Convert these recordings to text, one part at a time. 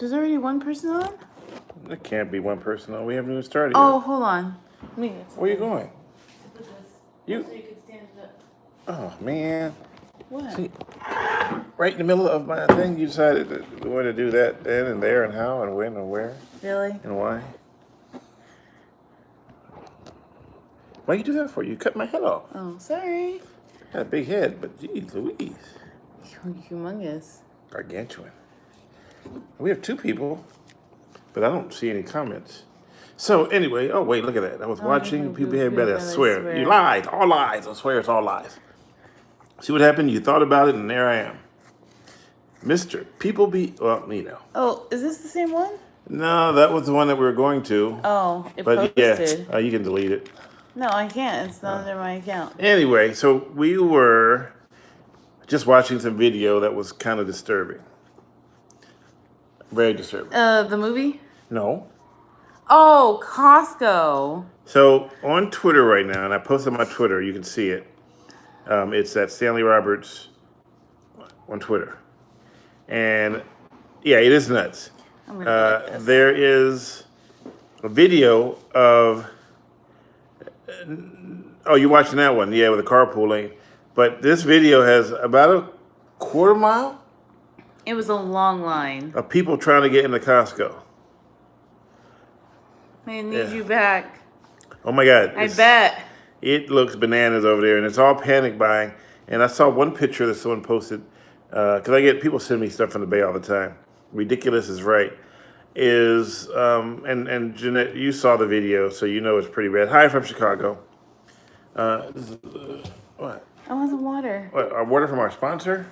There's already one person on? There can't be one person on. We haven't even started Oh, yet. hold on. Where are you going? You? So you can stand it up. Oh, man. What? See, right in the middle of my thing, you decided that we wanted to do that then and there and how and when and where. Really? And why? Why you do that for? You cut my head off. Oh, sorry. Got a big head, but geez, Louise. Humongous. Gargantuan. We have 2 people, but I don't see any comments. So anyway, oh wait, look at that. I was watching people behave better. I swear. You lied. All lies. I swear it's all lies. See what happened? You thought about it and there I am. Mr. People be, well, you know. Oh, is this the same one? No, that was the one that we were going to. Oh, it but posted. Yeah, you can delete it. No, I can't. It's not under my account. Anyway, so we were just watching some video that was kind of disturbing. Very disturbing. The movie? No. Oh, Costco. So on Twitter right now, and I posted on my Twitter, you can see it. It's at Stanley Roberts on Twitter. And yeah, it is nuts. I'm gonna like this. There is a video of, oh, you're watching that one, yeah, with the carpool lane. But this video has about a quarter mile It was a long line. of people trying to get into Costco. I need you back. Oh my God. I bet. It looks bananas over there, and it's all panic buying. And I saw one picture that someone posted, because I get people send me stuff from the Bay all the time. Ridiculous is right. And Jeanette, you saw the video, so you know it's pretty bad. Hi from Chicago. What? I want some water. What? Our water from our sponsor?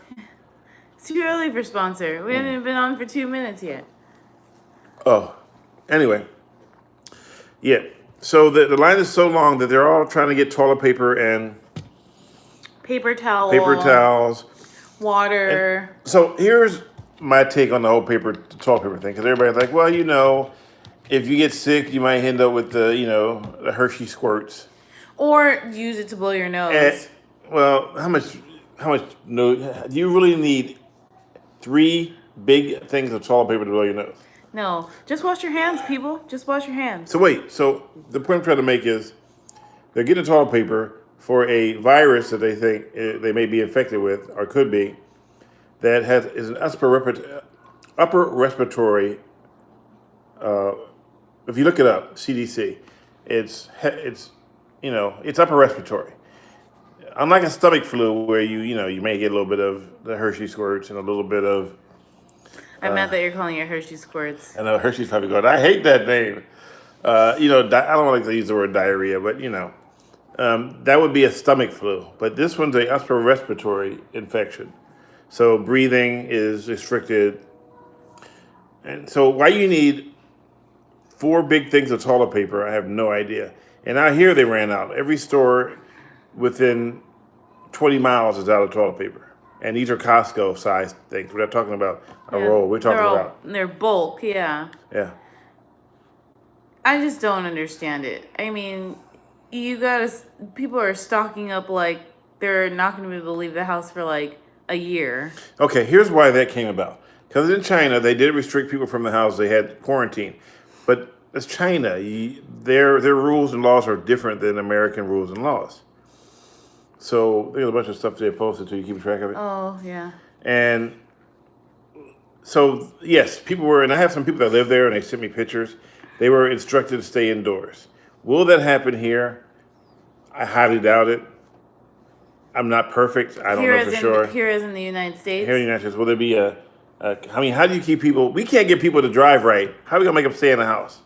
It's too early for sponsor. We haven't even been on for 2 minutes yet. Oh, anyway. Yeah. So the line is so long that they're all trying to get toilet paper and Paper towels. Water. And so here's my take on the whole toilet paper thing, because everybody's like, well, you know, if you get sick, you might end up with the Hershey squirts. Or use it to blow your nose. Well, how much do you really need 3 big things of toilet paper to blow your nose? No, just wash your hands, people. Just wash your hands. So wait, so the point I'm trying to make is they're getting toilet paper for a virus that they think they may be infected with, or could be, that is an upper respiratory. If you look it up, CDC, it's upper respiratory. Unlike a stomach flu where you may get a little bit of the Hershey squirts and a little bit of. I meant that you're calling it Hershey squirts. I know Hershey's probably going, I hate that name. I don't like to use the word diarrhea, but that would be a stomach flu. But this one's a upper respiratory infection. So breathing is restricted. And so why you need 4 big things of toilet paper, I have no idea. And out here they ran out. Every store within 20 miles is out of toilet paper. And these are Costco-sized things. We're not talking about a roll. We're talking about... They're bulk, yeah. Yeah. I just don't understand it. I mean, people are stocking up like they're not going to be able to leave the house for like a year. Okay, here's why that came about. Because in China, they did restrict people from the house. They had quarantine. But it's China. Their rules and laws are different than American rules and laws. So there's a bunch of stuff they posted so you keep track of it. Oh, yeah. And so, yes, people were, and I have some people that live there and they sent me pictures. They were instructed to stay indoors. Will that happen here? I highly doubt it. I'm not perfect. I don't know for sure. Here as in the United States? Here in the United States. Will there be how do you keep people? We can't get people to drive right. How are we going to make them stay in the house?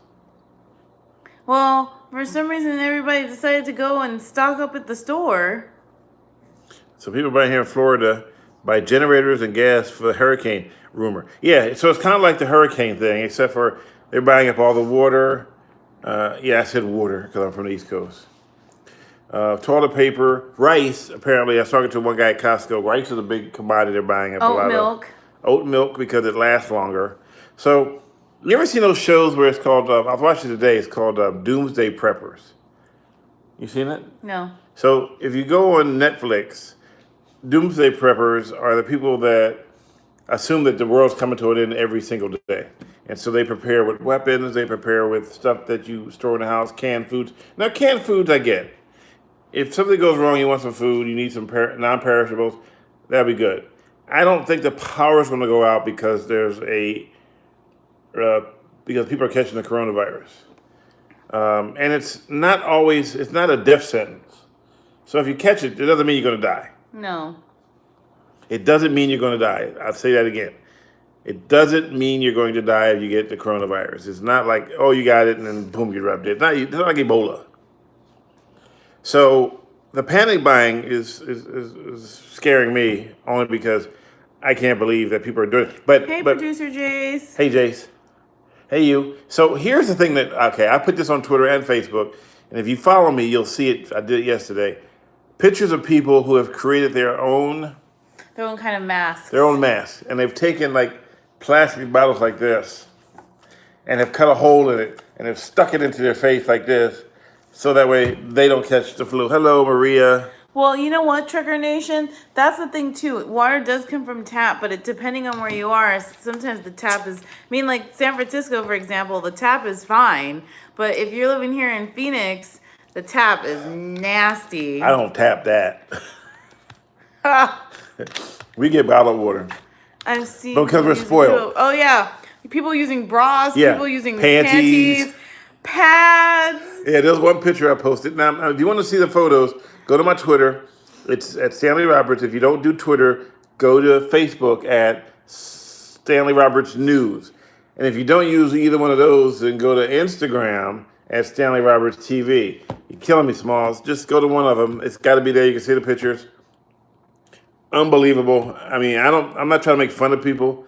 Well, for some reason, everybody decided to go and stock up at the store. So people right here in Florida buy generators and gas for the hurricane rumor. Yeah, so it's kind of like the hurricane thing, except for they're buying up all the water. I said water because I'm from the East Coast. Toilet paper, rice. Apparently, I was talking to one guy at Costco. Rice is a big commodity they're buying up. Oat milk. Oat milk because it lasts longer. So, you ever seen those shows where it's called, I was watching today, it's called Doomsday Preppers. You seen it? No. So, if you go on Netflix, Doomsday Preppers are the people that assume that the world's coming to an end every single day. And so they prepare with weapons, they prepare with stuff that you store in the house, canned foods. Now, canned foods I get. If something goes wrong, you want some food, you need some non-perishables, that'd be good. I don't think the power is going to go out because because people are catching the coronavirus. And it's not a death sentence. So if you catch it, it doesn't mean you're going to die. No. It doesn't mean you're going to die. I'll say that again. It doesn't mean you're going to die if you get the coronavirus. It's not like, oh, you got it and then boom, you're up dead. It's not like Ebola. So the panic buying is scaring me only because I can't believe that people are doing it. But Producer Jace. Hey, Jace. Hey, you. So here's the thing I put this on Twitter and Facebook, and if you follow me, you'll see it. I did it yesterday. Pictures of people who have created their own kind of masks. Their own masks. And they've taken like plastic bottles like this and have cut a hole in it and have stuck it into their face like this so that way they don't catch the flu. Hello, Maria. Well, you know what, Trucker Nation? That's the thing, too. Water does come from tap, but depending on where you are, sometimes the tap is... like San Francisco, for example, the tap is fine. But if you're living here in Phoenix, the tap is nasty. I don't tap that. We get bottled water. I've seen... Because we're spoiled. Oh, yeah. People using bras, yeah. people using panties, pads. Yeah, there's one picture I posted. Now, if you want to see the photos... Go to my Twitter. It's at Stanley Roberts. If you don't do Twitter, go to Facebook at Stanley Roberts News. And if you don't use either one of those, then go to Instagram at Stanley Roberts TV. You're killing me, Smalls. Just go to one of them. It's got to be there. You can see the pictures. Unbelievable. I mean, I'm not trying to make fun of people,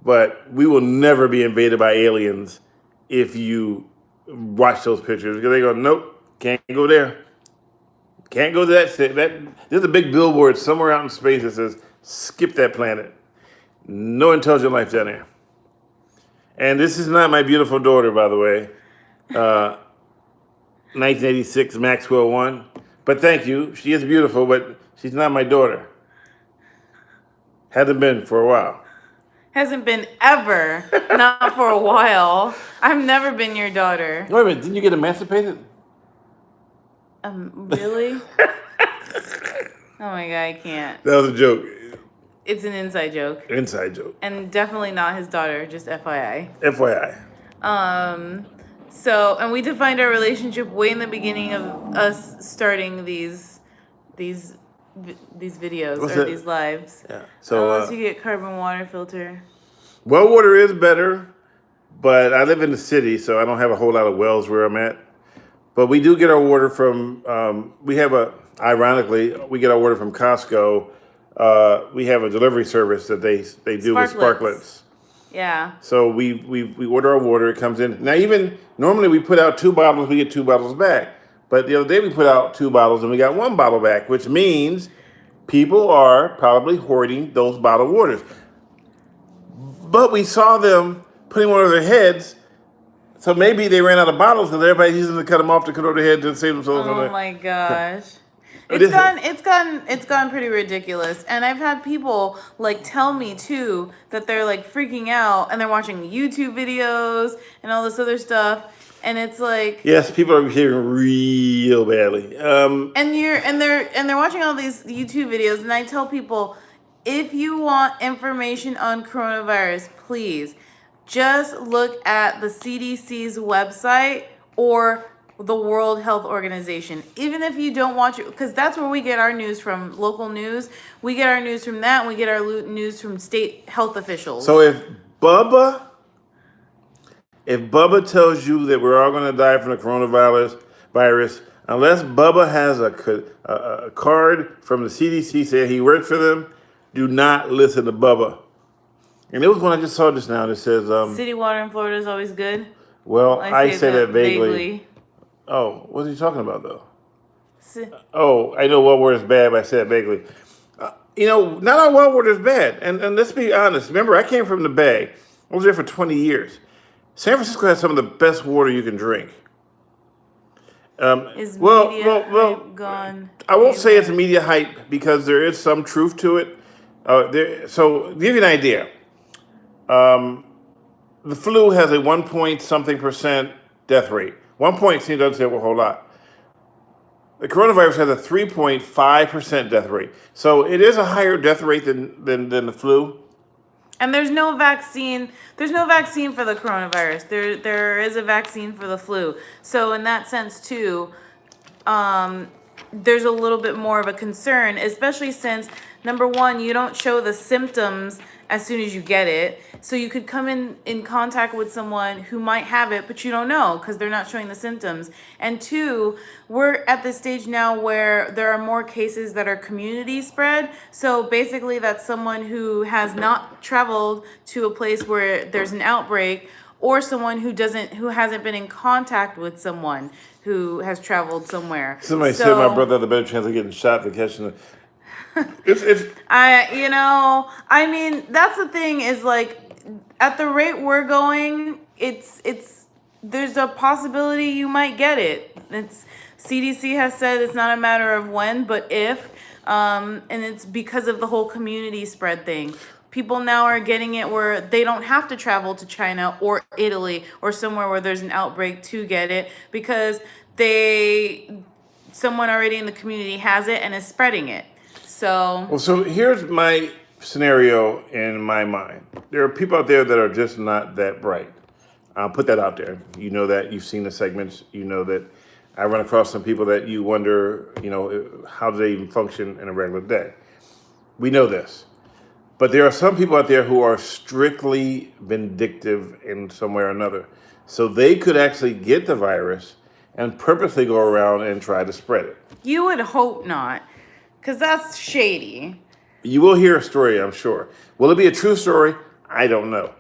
but we will never be invaded by aliens if you watch those pictures. Because they go, nope, can't go there. Can't go to that. There's a big billboard somewhere out in space that says, skip that planet. No intelligent life down there. And this is not my beautiful daughter, by the way. 1986 Maxwell 1. But thank you. She is beautiful, but she's not my daughter. Hasn't been for a while. Hasn't been ever. Not for a while. I've never been your daughter. Wait a minute. Didn't you get emancipated? Really? Oh my God, I can't. That was a joke. It's an inside joke. Inside joke. And definitely not his daughter, just FYI. FYI. So, and we defined our relationship way in the beginning of us starting these videos these lives. Yeah. So unless you get carbon water filter. Well water is better, but I live in the city, so I don't have a whole lot of wells where I'm at. But we do get our water from, ironically, we get our water from Costco. We have a delivery service that they do with Sparklets. Yeah. So we order our water, it comes in. Now normally we put out 2 bottles, we get 2 bottles back. But the other day we put out 2 bottles and we got 1 bottle back, which means people are probably hoarding those bottled waters. But we saw them putting one over their heads. So maybe they ran out of bottles because everybody's using to cut them off to cut over their head to save themselves. Oh my gosh. It's gone pretty ridiculous. And I've had people tell me too that they're freaking out and they're watching YouTube videos and all this other stuff. And it's yes, people are behaving real badly. And they're watching all these YouTube videos, and I tell people, if you want information on coronavirus, please just look at the CDC's website or the World Health Organization. Even if you don't watch it, because that's where we get our news from, local news. We get our news from that, and we get our news from state health officials. So if Bubba tells you that we're all going to die from the coronavirus, unless Bubba has a card from the CDC saying he works for them, do not listen to Bubba. And there was one I just saw just now that says... city water in Florida is always good? Well, I say that vaguely. Oh, what are you talking about, though? I know well water is bad, but I said it vaguely. Not all well water is bad. And let's be honest. Remember, I came from the Bay. I was there for 20 years. San Francisco has some of the best water you can drink. Is media hype gone? I won't say it's media hype because there is some truth to it. So to give you an idea, the flu has a 1 point something percent death rate. 1 point seems doesn't say a whole lot. The coronavirus has a 3.5% death rate. So it is a higher death rate than the flu. And there's no vaccine. There's no vaccine for the coronavirus. There is a vaccine for the flu. So in that sense too, there's a little bit more of a concern, especially since number one, you don't show the symptoms as soon as you get it. So you could come in contact with someone who might have it, but you don't know because they're not showing the symptoms. And two, we're at the stage now where there are more cases that are community spread. So basically that's someone who has not traveled to a place where there's an outbreak, or someone who hasn't been in contact with someone who has traveled somewhere. Somebody said my brother had a better chance of getting shot than catching it. I mean, that's the thing is like, at the rate we're going, there's a possibility you might get it. CDC has said it's not a matter of when, but if, and it's because of the whole community spread thing. People now are getting it where they don't have to travel to China or Italy or somewhere where there's an outbreak to get it, because someone already in the community has it and is spreading it. So here's my scenario in my mind. There are people out there that are just not that bright. I'll put that out there. You know that. You've seen the segments. You know that I run across some people that you wonder, how do they even function in a regular day? We know this. But there are some people out there who are strictly vindictive in some way or another. So they could actually get the virus and purposely go around and try to spread it. You would hope not, because that's shady. You will hear a story, I'm sure. Will it be a true story? I don't know.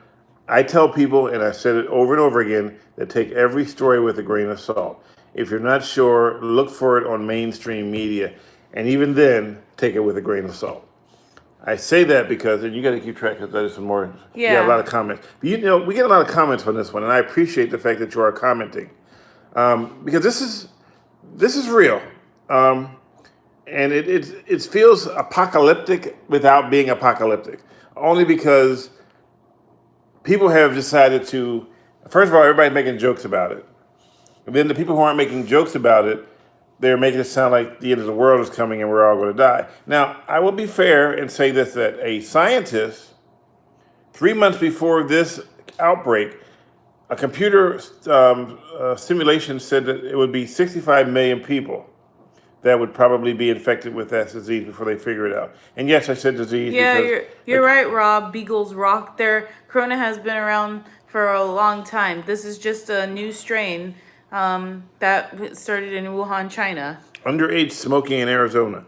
I tell people, and I've said it over and over again, that take every story with a grain of salt. If you're not sure, look for it on mainstream media. And even then, take it with a grain of salt. I say that because, and you got to keep track because there's some more. Yeah. A lot of comments. But we get a lot of comments on this one, and I appreciate the fact that you are commenting, because this is real, and it feels apocalyptic without being apocalyptic. Only because people have decided to. First of all, everybody's making jokes about it, and then the people who aren't making jokes about it, they're making it sound like the end of the world is coming and we're all going to die. Now, I will be fair and say this, that a scientist, 3 months before this outbreak, a computer simulation said that it would be 65 million people that would probably be infected with that disease before they figure it out. And yes, I said disease. Yeah, because you're right, Rob. Beagles rock. Corona has been around for a long time. This is just a new strain. That started in Wuhan, China. Underage smoking in Arizona.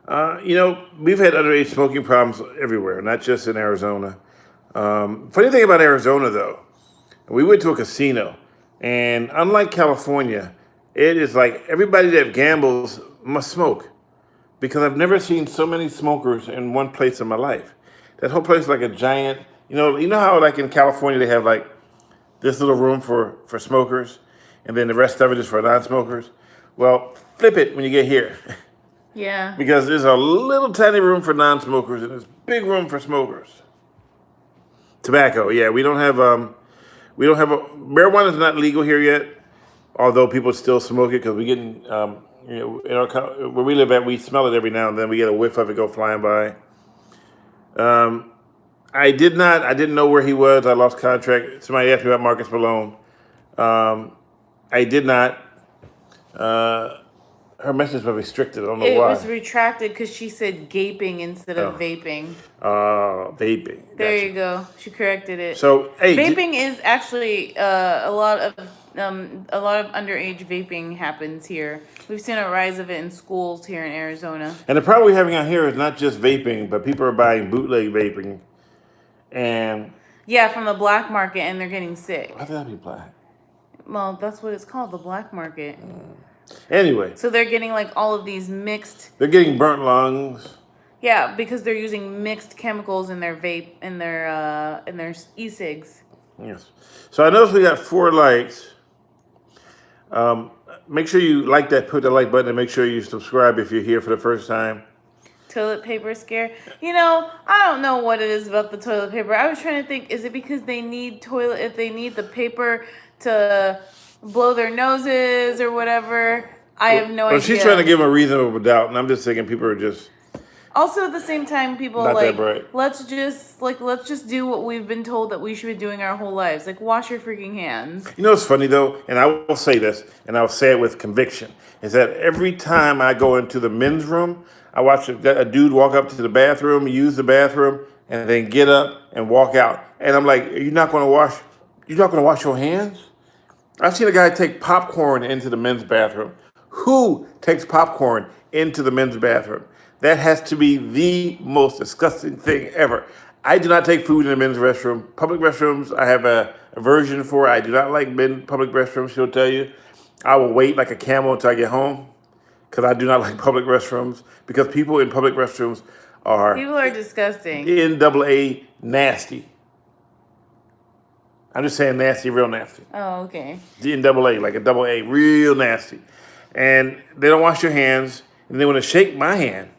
We've had underage smoking problems everywhere, not just in Arizona. Funny thing about Arizona, though, we went to a casino, and unlike California, it is like everybody that gambles must smoke, because I've never seen so many smokers in one place in my life. That whole place is like a giant, you know how like in California they have like this little room for smokers, and then the rest of it is for non-smokers. Well, flip it when you get here. Yeah. Because there's a little tiny room for non-smokers and there's big room for smokers. Tobacco, yeah, we don't have marijuana is not legal here yet, although people still smoke it because we getting, where we live at, we smell it every now and then. We get a whiff of it go flying by. I didn't know where he was. I lost contract. Somebody asked me about Marcus Malone. I did not. Her message was restricted. I don't know why. It was retracted because she said gaping instead of vaping. Vaping. There Gotcha. you go. She corrected it. So, hey, vaping is actually a lot of underage vaping happens here. We've seen a rise of it in schools here in Arizona. And the problem we're having out here is not just vaping, but people are buying bootleg vaping, and yeah, from the black market, and they're getting sick. why did that be black? Well, that's what it's called, the black market. Anyway, So they're getting like all of these mixed. they're getting burnt lungs. Yeah, because they're using mixed chemicals in their vape, in their e-cigs. Yes. So I noticed we got 4 likes. Make sure you like that, put the like button, and make sure you subscribe if you're here for the first time. Toilet paper scare. I don't know what it is about the toilet paper. I was trying to think, is it because they need if they need the paper to blow their noses or whatever? I have no idea. She's trying to give them a reasonable doubt, and I'm just thinking people are just... Also, at the same time, people not that bright. let's just do what we've been told that we should be doing our whole lives. Like, wash your freaking hands. You know what's funny, though? And I will say this, and I'll say it with conviction, is that every time I go into the men's room, I watch a dude walk up to the bathroom, use the bathroom, and then get up and walk out. And I'm like, you're not going to wash your hands? I've seen a guy take popcorn into the men's bathroom. Who takes popcorn into the men's bathroom? That has to be the most disgusting thing ever. I do not take food in the men's restroom. Public restrooms, I have a aversion for. I do not like public restrooms, she'll tell you. I will wait like a camel until I get home because I do not like public restrooms because people in public restrooms are... People are disgusting. NAA nasty. I'm just saying nasty, real nasty. Oh, okay. NAA, like a double A, real nasty. And they don't wash your hands, and they want to shake my hand.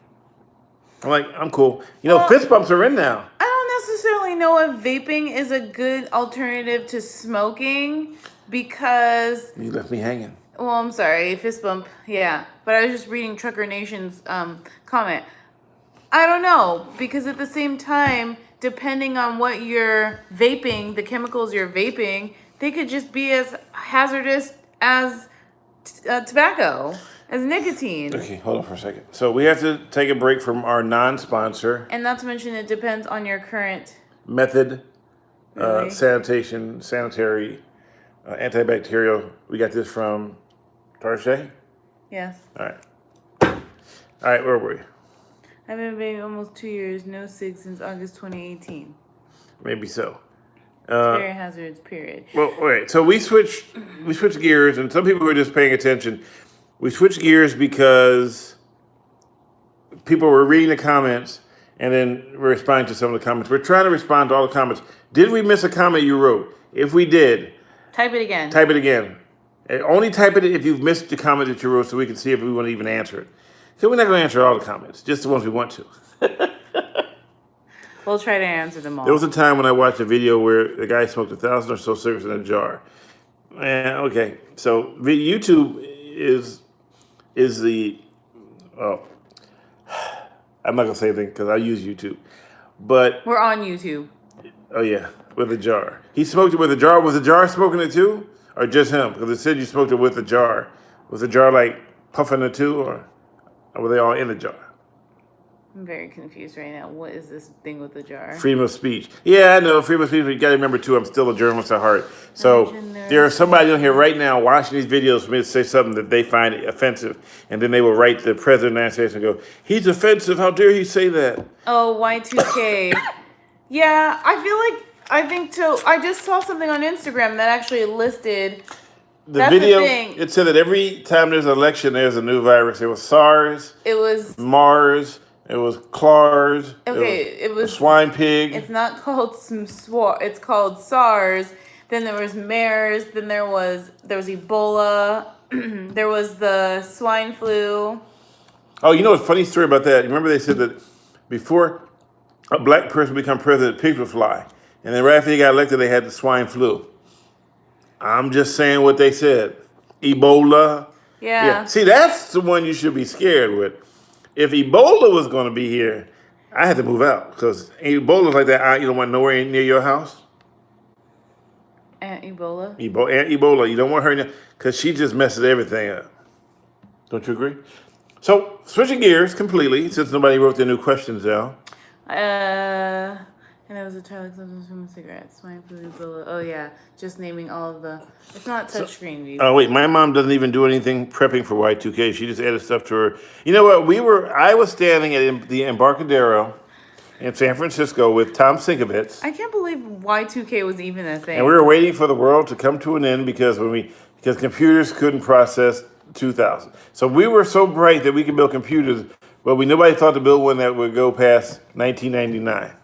I'm like, I'm cool. Fist bumps are in now. I don't necessarily know if vaping is a good alternative to smoking because... You left me hanging. Well, I'm sorry, fist bump, yeah. But I was just reading Trucker Nation's comment. I don't know, because at the same time, depending on what you're vaping, the chemicals you're vaping, they could just be as hazardous as tobacco. As nicotine. Okay, hold on for a second. So we have to take a break from our non-sponsor. And not to mention, it depends on your current method, really? sanitary, antibacterial. We got this from Tarshay? Yes. All right, where were we? I've been vaping almost 2 years, no cigs since August 2018. Maybe so. It's very hazardous, period. Well, all right, so we switched gears, and some people were just paying attention. We switched gears because people were reading the comments and then we're responding to some of the comments. We're trying to respond to all the comments. Did we miss a comment you wrote? If we did, type it again. Type it again. And only type it if you've missed the comment that you wrote so we can see if we want to even answer it. So we're not going to answer all the comments, just the ones we want to. We'll try to answer them all. There was a time when I watched a video where the guy smoked 1,000 or so cigarettes in a jar. Okay, so YouTube is the, I'm not going to say anything because I use YouTube, but... We're on YouTube. Oh, yeah, with a jar. He smoked it with a jar. Was the jar smoking it too? Or just him? Because it said you smoked it with a jar. Was the jar like puffing it too, or were they all in the jar? I'm very confused right now. What is this thing with the jar? Freedom of speech. Yeah, I know, freedom of speech, but you got to remember too, I'm still a journalist at heart. So there's somebody on here right now watching these videos for me to say something that they find offensive, and then they will write to the president of the United States and go, he's offensive, how dare he say that? Oh, Y2K. Yeah, I think too. I just saw something on Instagram that actually listed... The video, it said that every time there's an election, there's a new virus. It was SARS. It was... MARS. It was CLARS. Okay, it was swine pig. It's not called it's called SARS. Then there was MERS. Then there was Ebola. There was the swine flu. Oh, you know a funny story about that? Remember they said that before a black person become president, pigs would fly. And then right after he got elected, they had the swine flu. I'm just saying what they said. Ebola. Yeah. See, that's the one you should be scared with. If Ebola was going to be here, I had to move out because Ebola's like that. You don't want nowhere near your house. Aunt Ebola? Aunt Ebola. You don't want her because she just messes everything up. Don't you agree? So, switching gears completely, since nobody wrote their new questions down. And it was a child substance from a cigarette. Swine flu, Ebola. Oh, yeah. Just naming all of the... It's not touchscreen view. Oh, wait. My mom doesn't even do anything prepping for Y2K. She just added stuff to her. You know what? I was standing at the Embarcadero in San Francisco with Tom Sinkovitz. I can't believe Y2K was even a thing. And we were waiting for the world to come to an end because computers couldn't process 2000. So we were so bright that we could build computers, but nobody thought to build one that would go past 1999.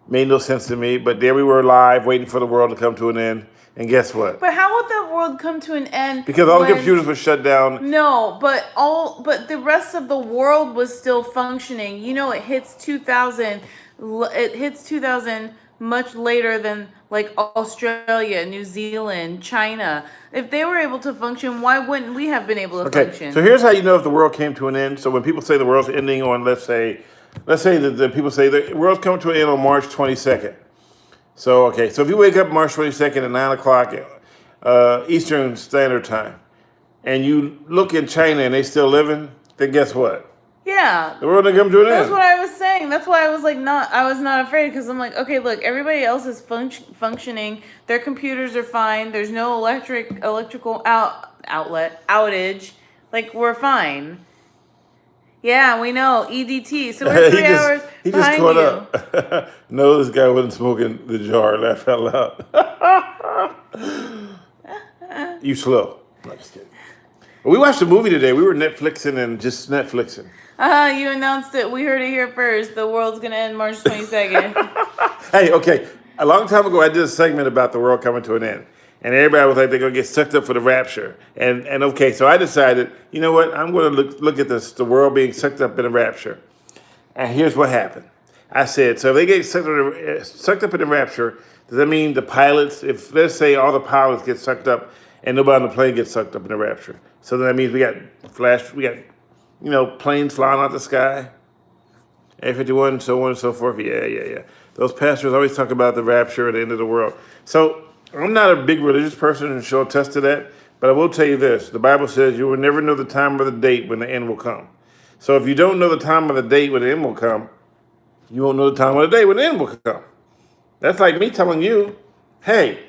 Made no sense to me, but there we were live, waiting for the world to come to an end. And guess what? But how would the world come to an end? Because all the when- computers were shut down. No, but the rest of the world was still functioning. You know, it hits 2000. It hits 2000 much later than like Australia, New Zealand, China. If they were able to function, why wouldn't we have been able to function? So here's how you know if the world came to an end. So when people say the world's ending on, let's say that the people say the world's coming to an end on March 22nd. So so if you wake up March 22nd at 9 o'clock Eastern Standard Time, and you look in China and they still living, then guess what? Yeah. The world ain't come to an end. That's what I was saying. That's why I was like, I was not afraid, because I'm like, okay, look, everybody else is functioning. Their computers are fine. There's no electrical outlet outage. Like, we're fine. Yeah, we know EDT. So we're 3 hours He just behind caught you. up. No, this guy wasn't smoking the jar. Laugh out loud. You slow. I'm just kidding. We watched a movie today. We were Netflixing and just Netflixing. You announced it. We heard it here first. The world's going to end March 22nd. Hey, okay. A long time ago, I did a segment about the world coming to an end. And everybody was like, they're going to get sucked up for the rapture. And okay, so I decided, you know what? I'm going to look at this, the world being sucked up in the rapture. And here's what happened. I said, so if they get sucked up in the rapture, does that mean the pilots, if let's say all the pilots get sucked up and nobody on the plane gets sucked up in the rapture, so then that means we got planes flying out the sky, A-51, so on and so forth. Yeah. Those pastors always talk about the rapture at the end of the world. So I'm not a big religious person and she'll attest to that, but I will tell you this. The Bible says you will never know the time or the date when the end will come. So if you don't know the time or the date when the end will come, you won't know the time or the date when the end will come. That's like me telling you, hey,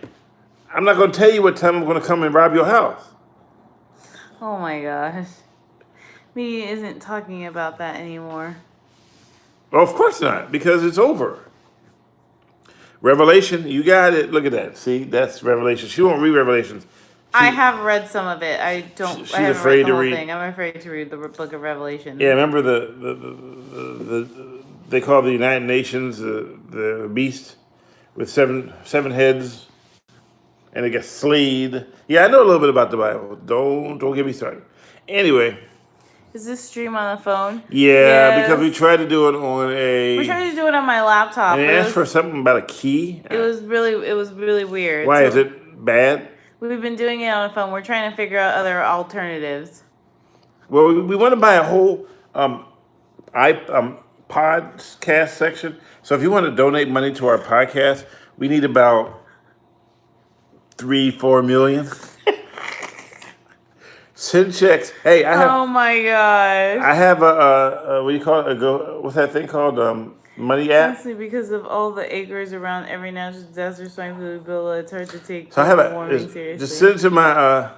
I'm not going to tell you what time I'm going to come and rob your house. Oh my gosh. Media isn't talking about that anymore. Well, of course not, because it's over. Revelation, you got it. Look at that. See, that's Revelation. She won't read Revelations. I have read some of it. I She's haven't afraid read the to whole read. thing. I'm afraid to read the book of Revelation. Yeah, remember they call the United Nations the beast with seven heads, and it gets slayed. Yeah, I know a little bit about the Bible. Don't get me started. Anyway. Is this stream on the phone? Yeah, Yes. because we tried to do it on We tried to do it on my laptop. and it asked for something about a key. It was really weird. Why So is it bad? We've been doing it on the phone. We're trying to figure out other alternatives. Well, we want to buy a whole podcast section. So if you want to donate money to our podcast, we need about 3-4 million. Send checks. Hey, I have. Oh my gosh. I have a what do you call it? What's that thing called? Money app. Honestly, because of all the acres around every natural disaster, swine flu, Ebola, it's hard to take So I have global warming just seriously. send it to my.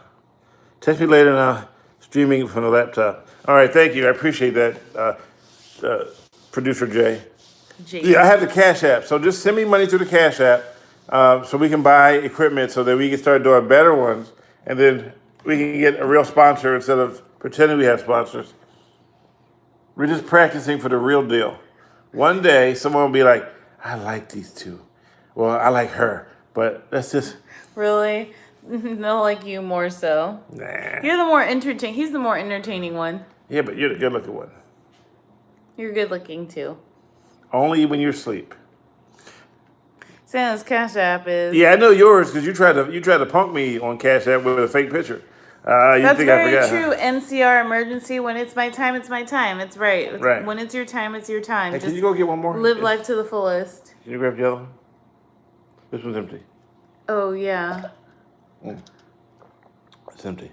Text me later now. Streaming from the laptop. All right, thank you. I appreciate that, producer Jay. Jason. Yeah, I have the Cash App. So just send me money through the Cash App, so we can buy equipment so that we can start doing better ones, and then we can get a real sponsor instead of pretending we have sponsors. We're just practicing for the real deal. One day, someone will be like, I like these two. Well, I like her, but that's just... Really? No, like you more so. Nah. You're the more entertaining. He's the more entertaining one. Yeah, but you're the good-looking one. You're good looking too. Only when you're asleep. Santa's Cash App is... Yeah, I know yours because you tried to punk me on Cash App with a fake picture. That's think very I forgot? true. NCR emergency. When it's my time, it's my time. It's right. Right. When it's your time, it's your time. Hey, Just can you go get one more? live life to the fullest. Can you grab the other one? This one's empty. Oh yeah, It's empty.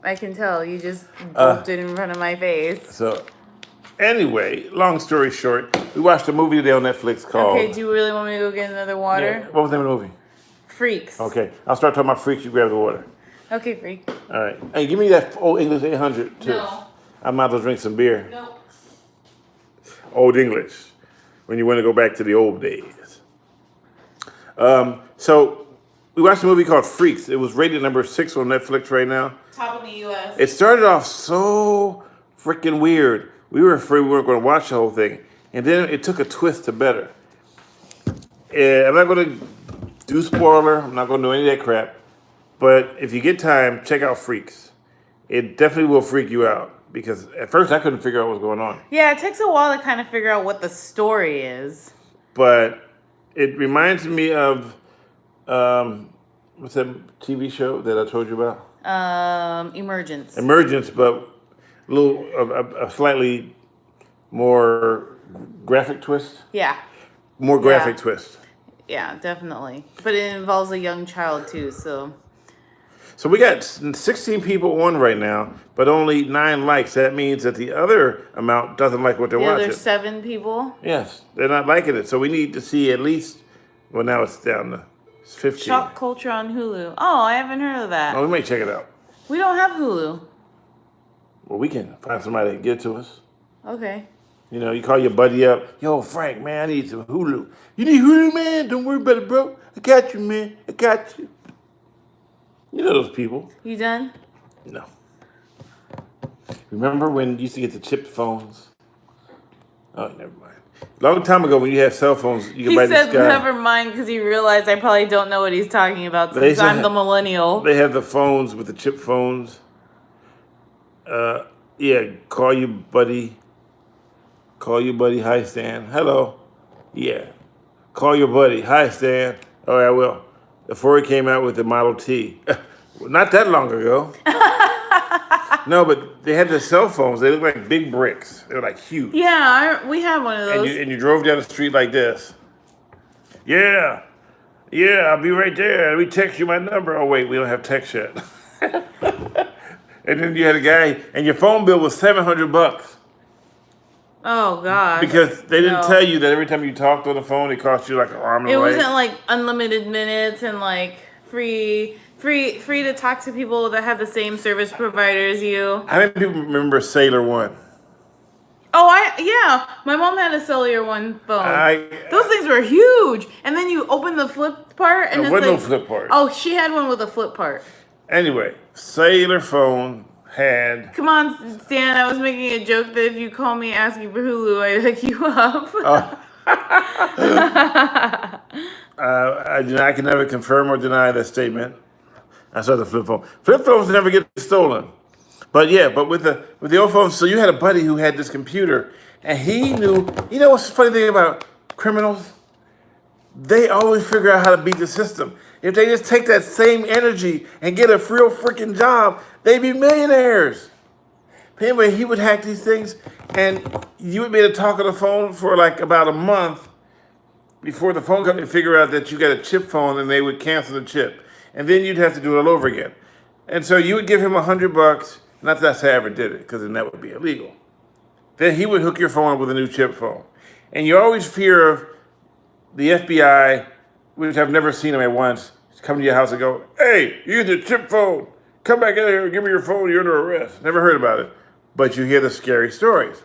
I can tell. You just bumped it in front of my face. So, anyway, long story short, we watched a movie today on Netflix called... Okay, do you really want me to go get another water? What was the name of the movie? Freaks. Okay, I'll start talking about Freaks, you grab the water. Okay, freak. All right. Hey, give me that old English 800, too. No. I might as well drink some beer. Nope. Old English, when you want to go back to the old days. So we watched a movie called Freaks. It was rated number 6 on Netflix right now. Top in the U.S. It started off so freaking weird. We were afraid we weren't going to watch the whole thing. And then it took a twist to better. I'm not going to do spoiler. I'm not going to do any of that crap. But if you get time, check out Freaks. It definitely will freak you out because at first I couldn't figure out what was going on. Yeah, it takes a while to kind of figure out what the story is. But it reminds me of what's that TV show that I told you about? Emergence. Emergence, but a slightly more graphic twist. Yeah. More graphic twist. Yeah, definitely. But it involves a young child too, so. So we got 16 people on right now, but only 9 likes. That means that the other amount doesn't like what they're watching. There's 7 people. Yes, they're not liking it. So we need to see at least, well, now it's down to 15. Shock Culture on Hulu. Oh, I haven't heard of that. Oh, we may check it out. We don't have Hulu. Well, we can find somebody to get to us. Okay. You know, you call your buddy up. Yo, Frank, man, I need some Hulu. You need Hulu, man? Don't worry about it, bro. I got you, man. I got you. You know those people. You done? No. Remember when you used to get the chipped phones? Oh, never mind. Long time ago, when you had cell phones, you could buy this guy. He said never mind because he realized I probably don't know what he's talking about since I'm the millennial. They have the phones with the chip phones. Yeah, call you buddy. Call your buddy. Hi, Stan. Hello. Yeah. Call your buddy. Hi, Stan. Oh, I will. Before he came out with the Model T. Not that long ago. No, but they had the cell phones. They looked like big bricks. They were like huge. Yeah, we had one of those. And you drove down the street like this. Yeah. Yeah, I'll be right there. Let me text you my number. Oh, wait, we don't have text yet. And then you had a guy, and your phone bill was $700. Oh, God. Because they didn't tell you that every time you talked on the phone, it cost you like an arm and a leg. It wasn't like unlimited minutes and like free to talk to people that have the same service provider as you. How many people remember Sailor One? Oh, yeah. My mom had a Cellular One phone. Those things were huge. And then you open the flip part, and there wasn't no flip part. Oh, she had one with a flip part. Anyway, Sailor Phone had. Come on, Stan. I was making a joke that if you call me asking for Hulu, I'd hook you up. I can never confirm or deny that statement. I saw the flip phone. Flip phones never get stolen. But yeah, with the old phones, so you had a buddy who had this computer, and he knew. You know what's the funny thing about criminals? They always figure out how to beat the system. If they just take that same energy and get a real freaking job, they'd be millionaires. But anyway, he would hack these things, and you would be able to talk on the phone for like about a month before the phone company figure out that you got a chip phone, and they would cancel the chip. And then you'd have to do it all over again. And so you would give him $100. Not that I ever did it, because then that would be illegal. Then he would hook your phone up with a new chip phone. And you always fear of the FBI, which I've never seen them at once, come to your house and go, hey, you use a chip phone. Come back in here and give me your phone. You're under arrest. Never heard about it. But you hear the scary stories.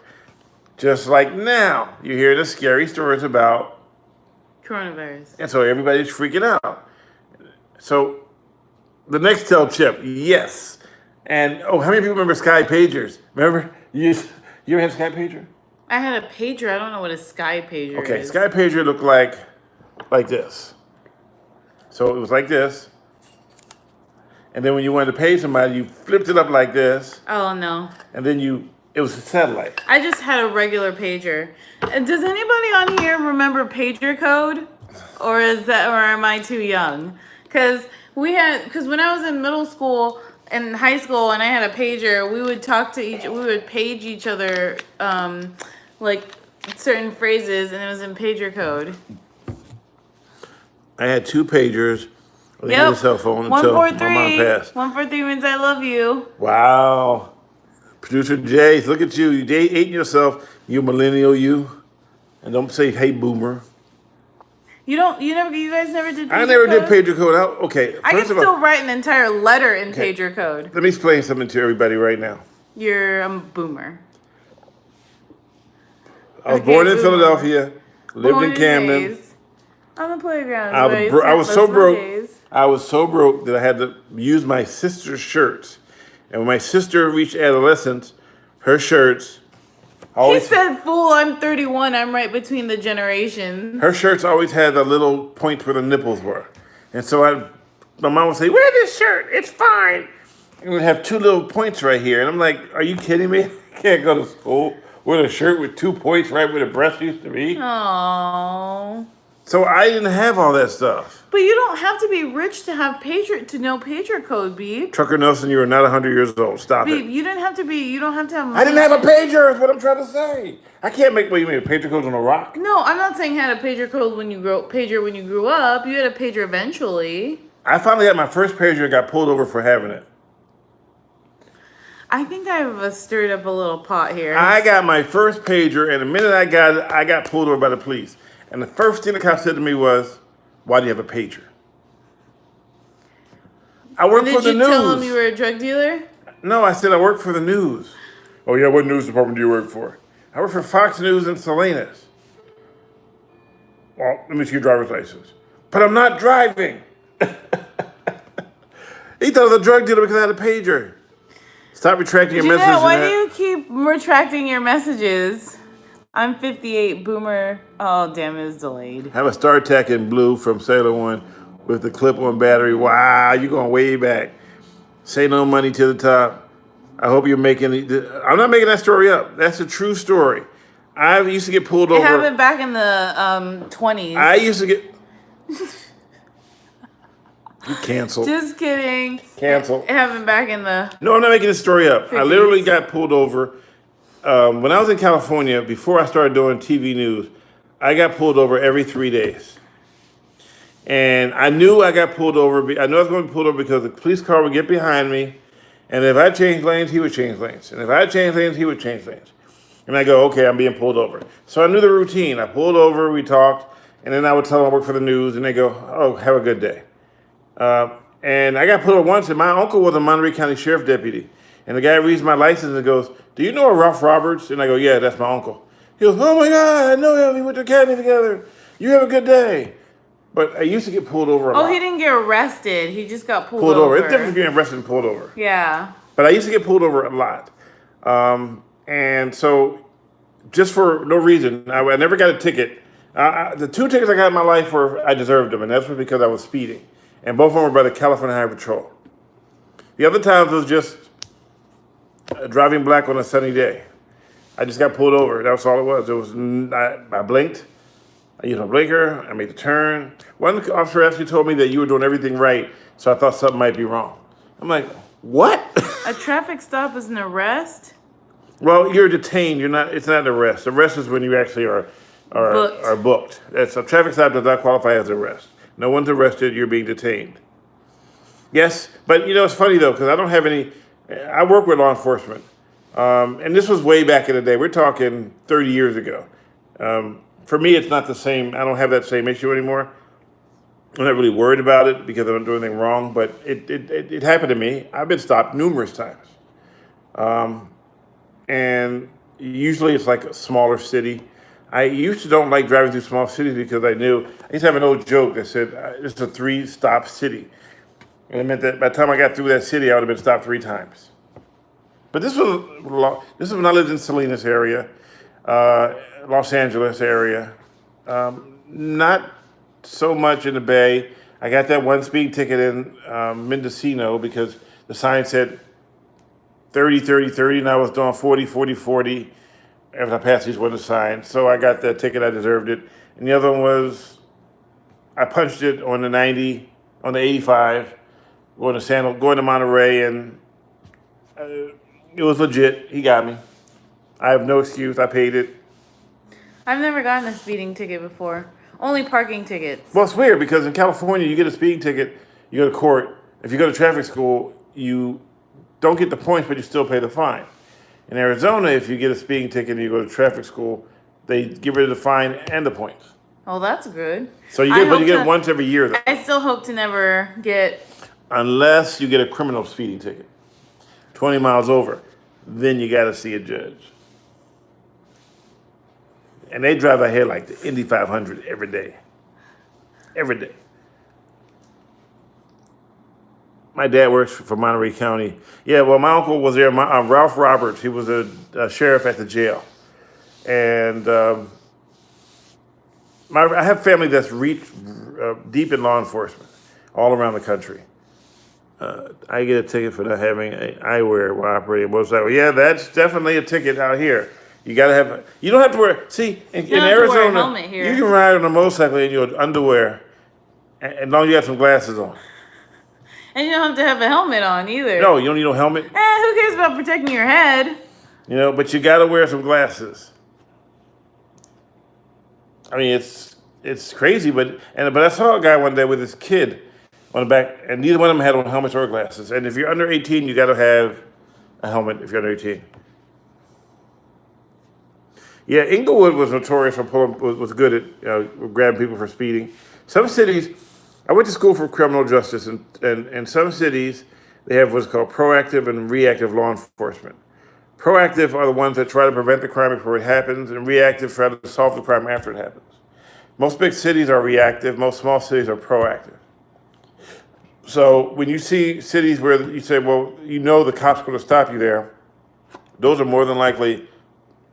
Just like now, you hear the scary stories about coronavirus. And so everybody's freaking out. So the Nextel chip, yes. And, how many people remember Sky Pagers? Remember? You ever had Sky Pager? I had a pager. I don't know what a Sky Pager is. Okay, Sky Pager looked like this. So it was like this. And then when you wanted to pay somebody, you flipped it up like this. Oh, no. And then it was a satellite. I just had a regular pager. Does anybody on here remember pager code? Or am I too young? Because when I was in middle school and high school and I had a pager, we would page each other like certain phrases, and it was in pager code. I had 2 pagers. I had a cell phone until my mom passed. 143 means I love you. Wow. Producer Jay, look at you. You dating yourself. You millennial, you. And don't say, hey, boomer. You guys never did pager code? I never did pager code. Okay. I can still write an entire letter in pager code. Let me explain something to everybody right now. You're a boomer. I was born in Philadelphia, lived in Camden. On the playground. I was so broke. I was so broke that I had to use my sister's shirts. And when my sister reached adolescence, her shirts always... He said, fool, I'm 31. I'm right between the generations. Her shirts always had the little points where the nipples were. And so I'd my mom would say, "Wear this shirt. It's fine." And we'd have two little points right here, and I'm like, "Are you kidding me? I can't go to school with a shirt with 2 points right where the breast used to be." Oh. So I didn't have all that stuff. But you don't have to be rich to have to know pager code, Beep. Trucker Nelson, you are not 100 years old. Stop Beep, it. you don't have to have money. I didn't have a pager, is what I'm trying to say. I can't make, what you mean, a pager code's on a rock? No, I'm not saying you had a pager code when you grew up. You had a pager eventually. I finally had my first pager and got pulled over for having it. I think I've stirred up a little pot here. I got my first pager, and the minute I got it, I got pulled over by the police. And the first thing the cop said to me was, "Why do you have a pager?" I work for the news. Did you tell him you were a drug dealer? No, I said I work for the news. "Oh yeah, what news department do you work for?" "I work for Fox News in Salinas." "Well, let me see your driver's license." "But I'm not driving." He thought I was a drug dealer because I had a pager. Stop retracting your messages. Why do you keep retracting your messages? I'm 58, boomer. Oh, damn, it was delayed. Have a StarTech in blue from Sailor One with the clip-on battery. Wow, you're going way back. Say no money to the top. I hope you're making... I'm not making that story up. That's a true story. I used to get pulled over. It happened back in the 20s. I used to get... You canceled. Just kidding. Canceled. It happened back in the... No, I'm not making this story up. 50s. I literally got pulled over. When I was in California, before I started doing TV news, I got pulled over every 3 days. And I knew I got pulled over. I knew I was going to be pulled over because the police car would get behind me. And if I changed lanes, he would change lanes. And if I changed lanes, he would change lanes. And I go, okay, I'm being pulled over. So I knew the routine. I pulled over, we talked, and then I would tell them I work for the news, and they go, "Oh, have a good day." And I got pulled over once, and my uncle was a Monterey County Sheriff deputy. And the guy reads my license and goes, "Do you know a Ralph Roberts?" And I go, "Yeah, that's my uncle." He goes, "Oh my God, I know him. We went to academy together. You have a good day." But I used to get pulled over a lot. Oh, he didn't get arrested. He just got pulled over. It's different between arrested and pulled over. Yeah. But I used to get pulled over a lot. And so just for no reason, I never got a ticket. The 2 tickets I got in my life were, I deserved them, and that's was because I was speeding. And both of them were by the California Highway Patrol. The other times was just driving black on a sunny day. I just got pulled over. That was all it was. I blinked. I used my blinker. I made the turn. One officer actually told me that you were doing everything right, so I thought something might be wrong. I'm like, what? A traffic stop is an arrest? Well, you're detained. You're not. It's not an arrest. Arrest is when you actually are booked. That's a traffic stop does not qualify as an arrest. No one's arrested. You're being detained. Yes, but you know it's funny though because I don't have any. I work with law enforcement, and this was way back in the day. We're talking 30 years ago. For me, it's not the same. I don't have that same issue anymore. I'm not really worried about it because I don't do anything wrong, but it happened to me. I've been stopped numerous times. And usually it's like a smaller city. I used to don't like driving through small cities because I knew, I used to have an old joke that said, it's a 3-stop city. And it meant that by the time I got through that city, I would have been stopped 3 times. But this was when I lived in Salinas area, Los Angeles area. Not so much in the Bay. I got that one speeding ticket in Mendocino because the sign said 30, 30, 30, and I was doing 40, 40, 40 after I passed these one sign. So I got that ticket, I deserved it. And the other one was, I punched it on the 90, on the 85, going to Monterey, and it was legit. He got me. I have no excuse, I paid it. I've never gotten a speeding ticket before. Only parking tickets. Well, it's weird because in California, you get a speeding ticket, you go to court. If you go to traffic school, you don't get the points, but you still pay the fine. In Arizona, if you get a speeding ticket and you go to traffic school, they get rid of the fine and the points. Oh, that's good. So you get it once every year, though. I still hope to never get... Unless you get a criminal speeding ticket, 20 miles over, then you got to see a judge. And they drive ahead like the Indy 500 every day. Every day. My dad works for Monterey County. Yeah, well, my uncle was there. Ralph Roberts, he was a sheriff at the jail. And I have family that's reached deep in law enforcement all around the country. I get a ticket for not having eyewear while operating a motorcycle. Yeah, that's definitely a ticket out here. You gotta have. You don't have to wear. See, in don't have to wear a Arizona, helmet here. you can ride on a motorcycle in your underwear, as long as you have some glasses on. And you don't have to have a helmet on either. No, you don't need no helmet. Who cares about protecting your head? But you gotta wear some glasses. I mean, it's crazy, but I saw a guy one day with his kid on the back, and neither one of them had on helmets or glasses. And if you're under 18, you got to have a helmet if you're under 18. Yeah, Inglewood was notorious for was good at grabbing people for speeding. Some cities, I went to school for criminal justice, and some cities they have what's called proactive and reactive law enforcement. Proactive are the ones that try to prevent the crime before it happens, and reactive try to solve the crime after it happens. Most big cities are reactive, most small cities are proactive. So when you see cities where you say, well, the cops are going to stop you there, those are more than likely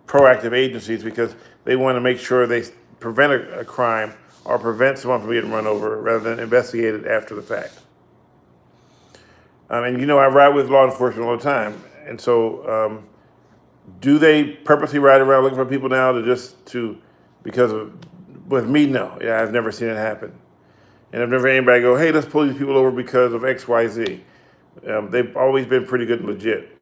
proactive agencies because they want to make sure they prevent a crime or prevent someone from being run over rather than investigate it after the fact. And I ride with law enforcement all the time. And so do they purposely ride around looking for people now with me, no. Yeah, I've never seen it happen. And I've never had anybody go, hey, let's pull these people over because of X, Y, Z. They've always been pretty good and legit.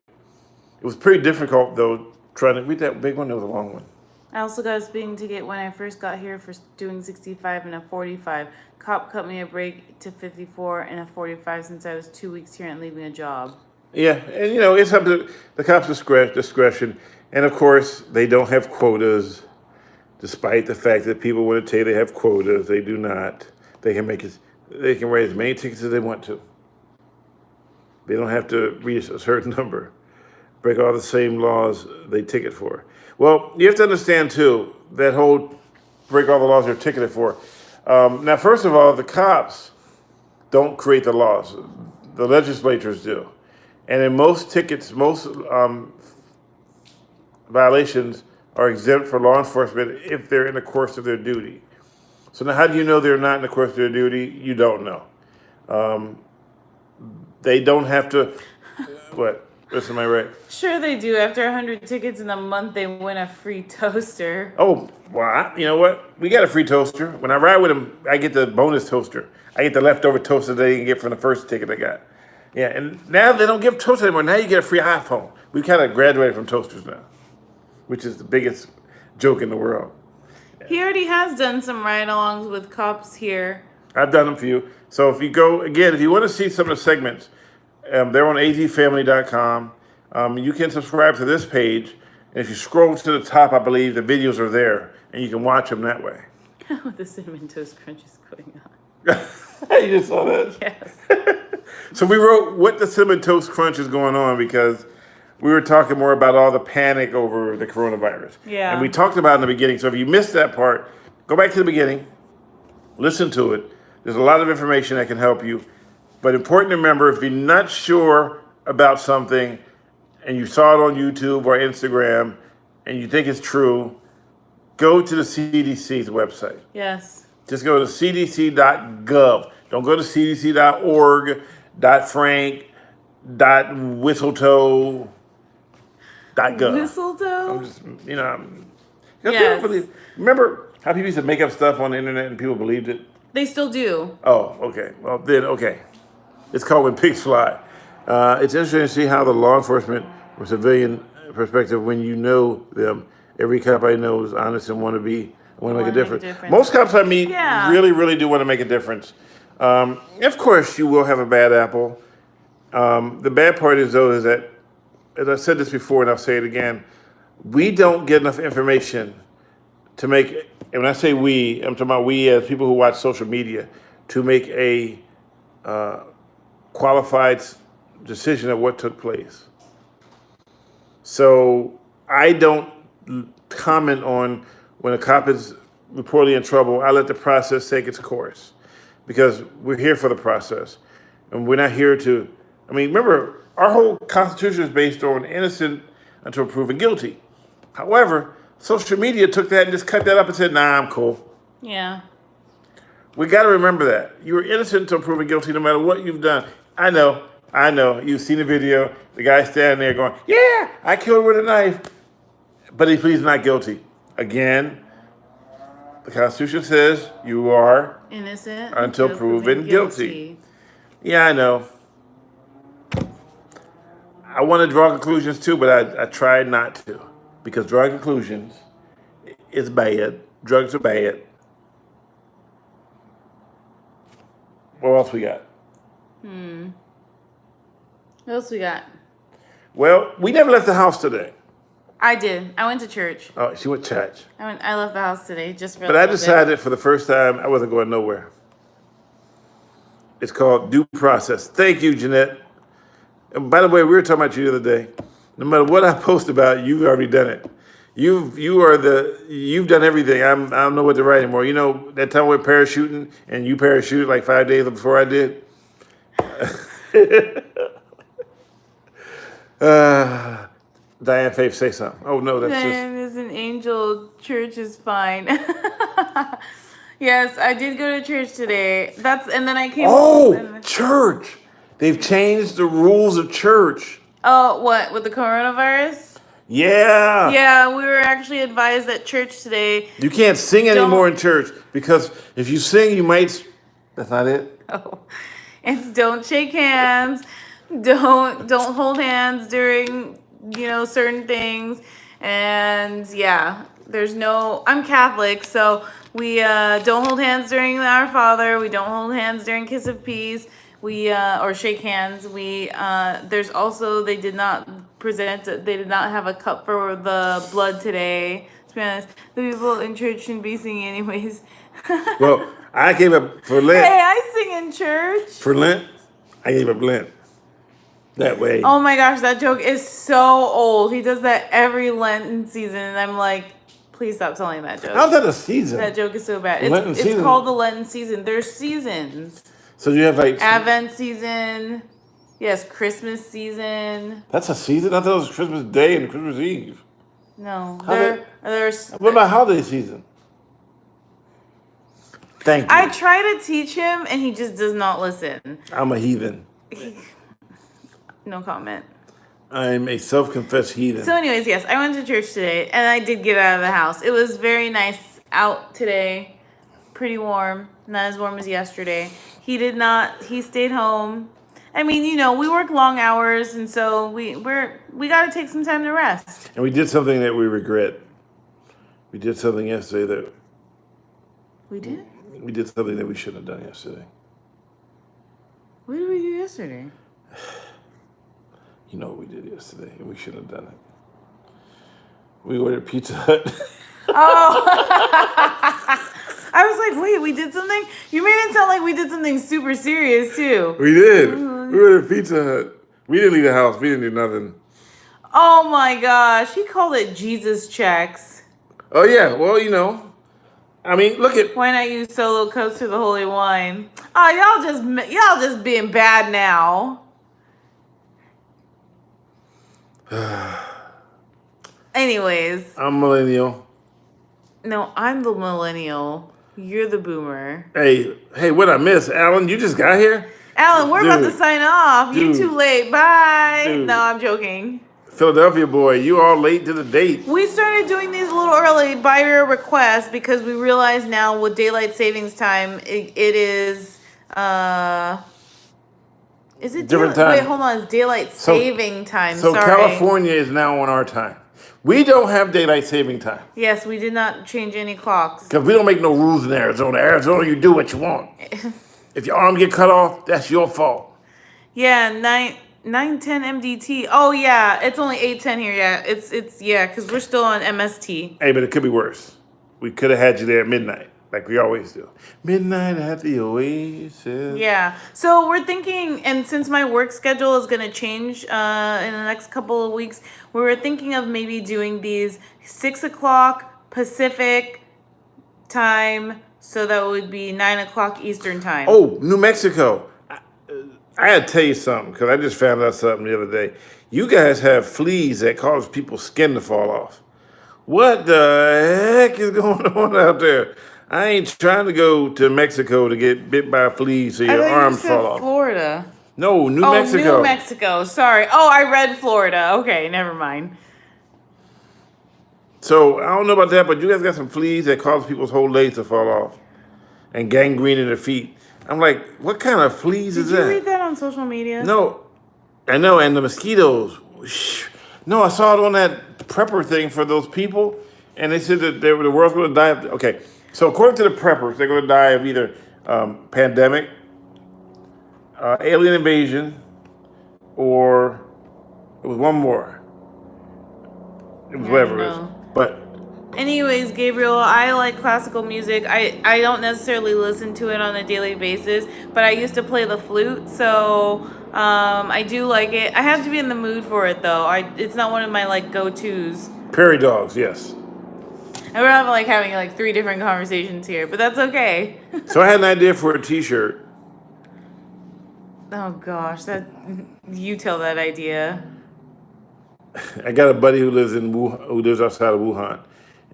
It was pretty difficult, though, trying to read that big one. That was a long one. I also got a speeding ticket when I first got here for doing 65 and a 45. Cop cut me a break to 54 and a 45 since I was 2 weeks here and leaving a job. Yeah, and it's up to the cops' discretion. And of course, they don't have quotas, despite the fact that people want to tell you they have quotas. They do not. They can write as many tickets as they want to. They don't have to reach a certain number, break all the same laws they ticket for. Well, you have to understand too, that whole break all the laws they're ticketed for. Now, first of all, the cops don't create the laws. The legislatures do. And in most tickets, most violations are exempt for law enforcement if they're in the course of their duty. So now how do you know they're not in the course of their duty? You don't know. They don't have to, what? Listen, am I right? Sure they do. After 100 tickets in a month, they win a free toaster. Oh, well, you know what? We got a free toaster. When I ride with them, I get the bonus toaster. I get the leftover toaster they didn't get from the first ticket I got. Yeah, and now they don't give toasters anymore. Now you get a free iPhone. We kind of graduated from toasters now, which is the biggest joke in the world. He already has done some ride-alongs with cops here. I've done them for you. So if you go, again, if you want to see some of the segments, they're on azfamily.com. You can subscribe to this page. And if you scroll to the top, I believe the videos are there. And you can watch them that way. The Cinnamon Toast Crunch is going on. You just saw that? Yes. So we wrote what the Cinnamon Toast Crunch is going on because we were talking more about all the panic over the coronavirus. Yeah. And we talked about it in the beginning. So if you missed that part, go back to the beginning, listen to it. There's a lot of information that can help you. But important to remember, if you're not sure about something and you saw it on YouTube or Instagram and you think it's true, go to the CDC's website. Yes. Just go to cdc.gov. Don't go to cdc.org, .frank, .whistletoe, .gov. Mistletoe? I'm just, yes. Remember how people used to make up stuff on the internet and people believed it? They still do. Oh, okay. Well, then, okay. It's called When Pigs Fly. It's interesting to see how the law enforcement from civilian perspective, when you know them, every cop I know is honest and want to make a difference. Most cops I meet really, really do want to make a difference. Of course, you will have a bad apple. The bad part is, though, is that, as I said this before and I'll say it again, we don't get enough information to make, and when I say we, I'm talking about we as people who watch social media, to make a qualified decision of what took place. So I don't comment on when a cop is reportedly in trouble. I let the process take its course because we're here for the process. And we're not here to, remember, our whole Constitution is based on innocent until proven guilty. However, social media took that and just cut that up and said, nah, I'm cool. Yeah. We got to remember that. You were innocent until proven guilty no matter what you've done. I know I know. You've seen the video. The guy standing there going, "Yeah, I killed her with a knife," but he pleads not guilty. Again, the Constitution says you are Innocent until proven guilty. Yeah, I know. I want to draw conclusions too, but I try not to, because drawing conclusions is bad. Drugs are bad. What else we got? What else we got? Well, we never left the house today. I did. I went to church. Oh, she went to church. I left the house today just for. But I decided for the first time I wasn't going nowhere. It's called due process. Thank you, Jeanette. And by the way, we were talking about you the other day. No matter what I post about, you've already done it. You've done everything. I don't know what to write anymore. You know that time we were parachuting and you parachuted like 5 days before I did. Diane, Faith, say something. Oh no, that's Diane is an angel. Church is fine. Yes, I did go to church today. And then I came home. Oh, church. They've changed the rules of church. Oh, what? With the coronavirus? Yeah. Yeah, we were actually advised at church today. You can't sing anymore in church because if you sing, you might. That's not it. Oh, it's don't shake hands. Don't hold hands during certain things. And yeah, I'm Catholic, so we don't hold hands during Our Father. We don't hold hands during Kiss of Peace. We or shake hands. There's also they did not have a cup for the blood today. To be honest, the people in church shouldn't be singing anyways. Well, I gave up for Lent. Hey, I sing in church. For Lent, I gave up Lent. That way. Oh my gosh, that joke is so old. He does that every Lenten season, and I'm like, please stop telling that joke. How's that a season? That joke is so bad. Lenten It's season. called the Lenten season. There's seasons. So you have like Advent season. Yes, Christmas season. That's a season? I thought it was Christmas Day and Christmas Eve. No. How There's What about holiday season? Thank you. I try to teach him and he just does not listen. I'm a heathen. No comment. I'm a self-confessed heathen. So anyways, yes, I went to church today and I did get out of the house. It was very nice out today. Pretty warm. Not as warm as yesterday. He stayed home. I mean, we work long hours and so we got to take some time to rest. And we did something that we regret. We did something yesterday that We did? we did something that we shouldn't have done yesterday. What did we do yesterday? You know what we did yesterday, and we shouldn't have done it. We ordered Pizza Hut. Oh. I was like, wait, we did something? You made it sound like we did something super serious, too. We did. We ordered Pizza Hut. We didn't leave the house. We didn't do nothing. Oh, my gosh. He called it Jesus checks. Oh, yeah. Well, I mean, look at... Why not use solo cups to the holy wine? Oh, y'all just being bad now. Anyways. I'm millennial. No, I'm the millennial. You're the boomer. Hey, what I miss? Alan, you just got here? Alan, we're about to Dude. sign off. You're Dude. too late. Bye. Dude. No, I'm joking. Philadelphia boy, you all late to the date. We started doing these a little early by your request because we realize now with daylight savings time, it is it Different time. Wait, hold on. It's daylight saving time. So Sorry. California is now on our time. We don't have daylight saving time. Yes, we did not change any clocks. Because we don't make no rules in Arizona. Arizona, you do what you want. If your arm get cut off, that's your fault. Yeah, 9:10 MDT. Oh yeah, it's only 8:10 here. Yeah, it's because we're still on MST. Hey, but it could be worse. We could have had you there at midnight, like we always do. Midnight at the Oasis. Yeah. So we're thinking, and since my work schedule is going to change in the next couple of weeks, we were thinking of maybe doing these 6 o'clock Pacific time, so that would be 9 o'clock Eastern time. Oh, New Mexico. I had to tell you something, because I just found out something the other day. You guys have fleas that cause people's skin to fall off. What the heck is going on out there? I ain't trying to go to Mexico to get bit by fleas so your arms fall off. Florida. No, New Oh, Mexico. New Mexico. Sorry. Oh, I read Florida. Okay, never mind. So I don't know about that, but you guys got some fleas that cause people's whole legs to fall off and gangrene in their feet. I'm like, what kind of fleas Did is you that? read that on social media? No, I know, and the mosquitoes. Whoosh. No, I saw it on that prepper thing for those people, and they said that the world's going to die. Okay, so according to the preppers, they're going to die of either pandemic, alien invasion, or it was one more. It was I whatever don't it is. know. But Anyways, Gabriel, I like classical music. I don't necessarily listen to it on a daily basis, but I used to play the flute, so I do like it. I have to be in the mood for it though. It's not one of my like go-tos. prairie dogs, yes. And we're having like 3 different conversations here, but that's okay. So I had an idea for a T-shirt. Oh gosh, you tell that idea. I got a buddy who lives outside of Wuhan,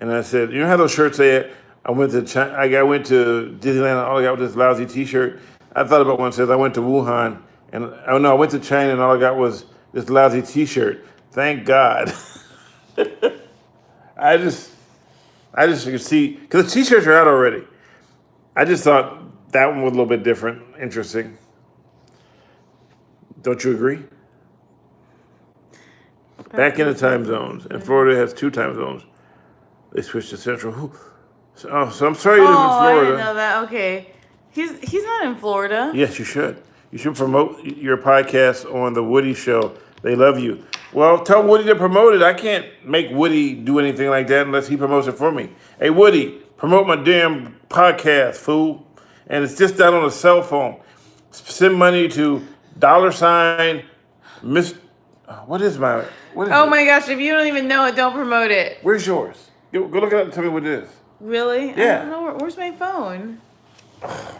and I said, you know how those shirts say, I went to China, I went to Disneyland, and all I got was this lousy T-shirt. I thought about one that says I went to Wuhan, and oh no, I went to China, and all I got was this lousy T-shirt. Thank God. I just could see because the T-shirts are out already. I just thought that one was a little bit different, interesting. Don't you agree? Back in the time zones, and Florida has 2 time zones. They switched to Central. So I'm sorry you live in Oh, I Florida. didn't know that. Okay, he's not in Florida. Yes, you should. You should promote your podcast on the Woody Show. They love you. Well, tell Woody to promote it. I can't make Woody do anything like that unless he promotes it for me. Hey, Woody, promote my damn podcast, fool. And it's just done on a cell phone. Send money to $ Miss. What is my? What is Oh it? my gosh, if you don't even know it, don't promote it. Where's yours? Go look it up and tell me what it is. Really? I Yeah. don't know. Where's my phone?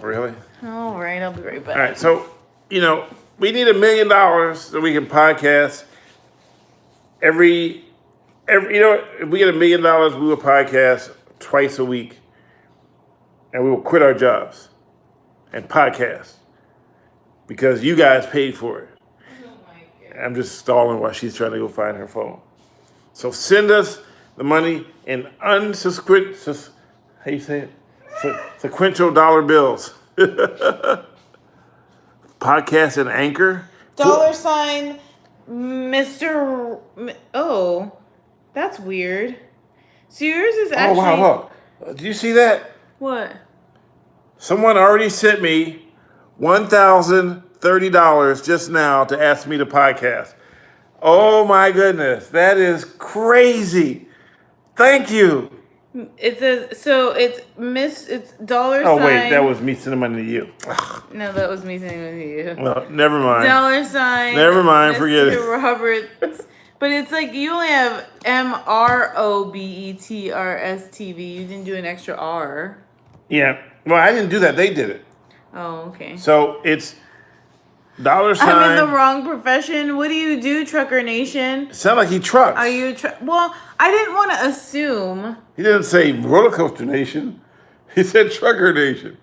Really? All right, I'll be right back. All right. So, we need $1 million so we can podcast every. If we get $1 million, we will podcast twice a week, and we will quit our jobs and podcast because you guys paid for it. I'm just stalling while she's trying to go find her phone. So send us the money in how you say it? Sequential dollar bills. Podcast and Anchor. $ Mr. Oh, that's weird. So yours is actually. Oh, wow, look. Do you see that? What? Someone already sent me $1,030 just now to ask me to podcast. Oh my goodness, that is crazy. Thank you. It says so. It's $ Oh wait, that was me sending money to you. No, that was me sending it to you. No, never mind. $. Never mind, forget it. Roberts. But it's like you only have MROBETRSTV. You didn't do an extra R. Yeah. Well, I didn't do that. They did it. Oh, okay. So it's $. I'm in the wrong profession. What do you do, Trucker Nation? Sound like he trucks. Are you well, I didn't want to assume. He didn't say roller coaster nation. He said trucker nation.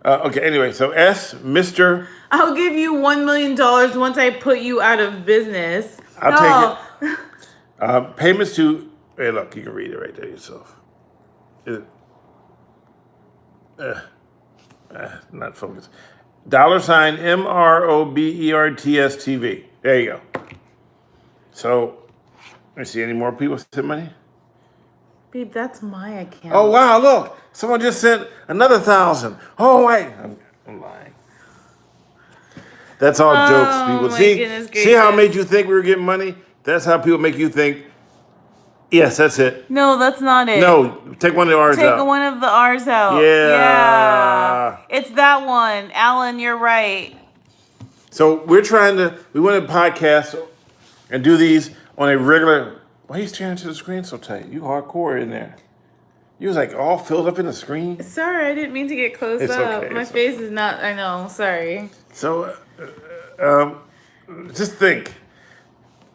Okay. Anyway, so Mr. I'll give you $1 million once I put you out of business. I'll take it. Payments to. Hey, look, you can read it right there yourself. Not focused. $ MROBERTSTV. There you go. So, let me see. Any more people send money? Babe, that's my account. Oh wow! Look, someone just sent another 1,000. Oh wait, I'm lying. That's all jokes, people. my See, goodness see how I gracious. made you think we were getting money? That's how people make you think. Yes, that's it. No, that's not it. No, take one of the R's out. Take one of the R's out. Yeah. Yeah. It's that one. Alan, you're right. So we want to podcast and do these on a regular. Why are you staring into the screen so tight? You hardcore in there. You was like all filled up in the screen. Sorry, I didn't mean to get close It's up. okay, My it's face is not, I know, sorry. So, just think.